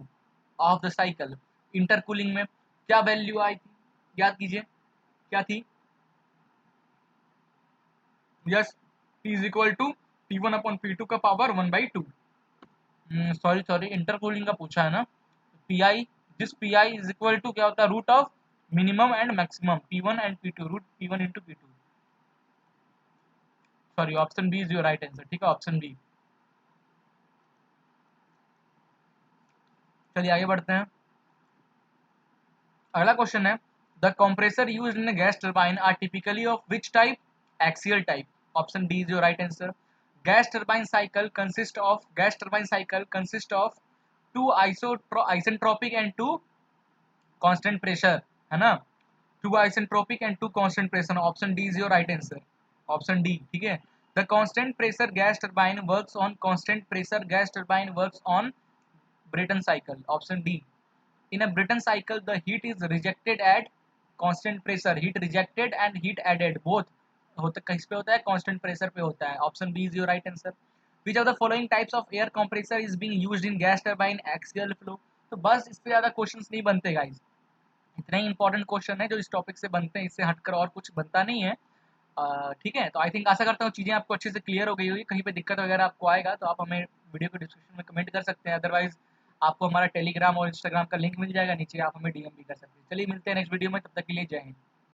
of the cycle. Intercooling में क्या value आई थी, याद कीजिए क्या थी। Yes, P is equal to P1 upon P2 का power 1/2। Sorry sorry, intercooling का पूछा है ना। P I, this P I is equal to क्या होता है, root of minimum and maximum P1 and P2, root P1 into P2। Sorry, option B is your right answer, ठीक है, option B. चलिए आगे बढ़ते हैं। अगला क्वेश्चन है, the compressor used in gas turbine are typically of which type, axial type, option D is your right answer. Gas turbine cycle consist of two isentropic and two constant pressure, है ना, two isentropic and two constant pressure, option D is your right answer, option D, ठीक है। The constant pressure gas turbine works on constant pressure gas turbine works on Brayton cycle, option D. In a Brayton cycle, the heat is rejected at constant pressure. Heat rejected and heat added both होता किस पे होता है, constant pressure पे होता है, option B is your right answer. Which of the following types of air compressor is being used in gas turbine axial flow? तो बस इस पे ज़्यादा क्वेश्चंस नहीं बनते गाइस, इतने ही इंपॉर्टेंट क्वेश्चन है जो इस टॉपिक से बनते हैं, इससे हटकर और कुछ बनता नहीं है। ठीक है, तो आई थिंक आशा करता हूँ चीज़ें आपको अच्छे से क्लियर हो गई होगी। कहीं पे दिक्कत वगैरह आपको आएगा तो आप हमें वीडियो के डिस्क्रिप्शन में कमेंट कर सकते हैं, अदरवाइज आपको हमारा टेलीग्राम और इंस्टाग्राम का लिंक मिल जाएगा नीचे, आप हमें डीएम भी कर सकते हैं। चलिए मिलते हैं नेक्स्ट वीडियो में, तब तक के लिए जय हिंद।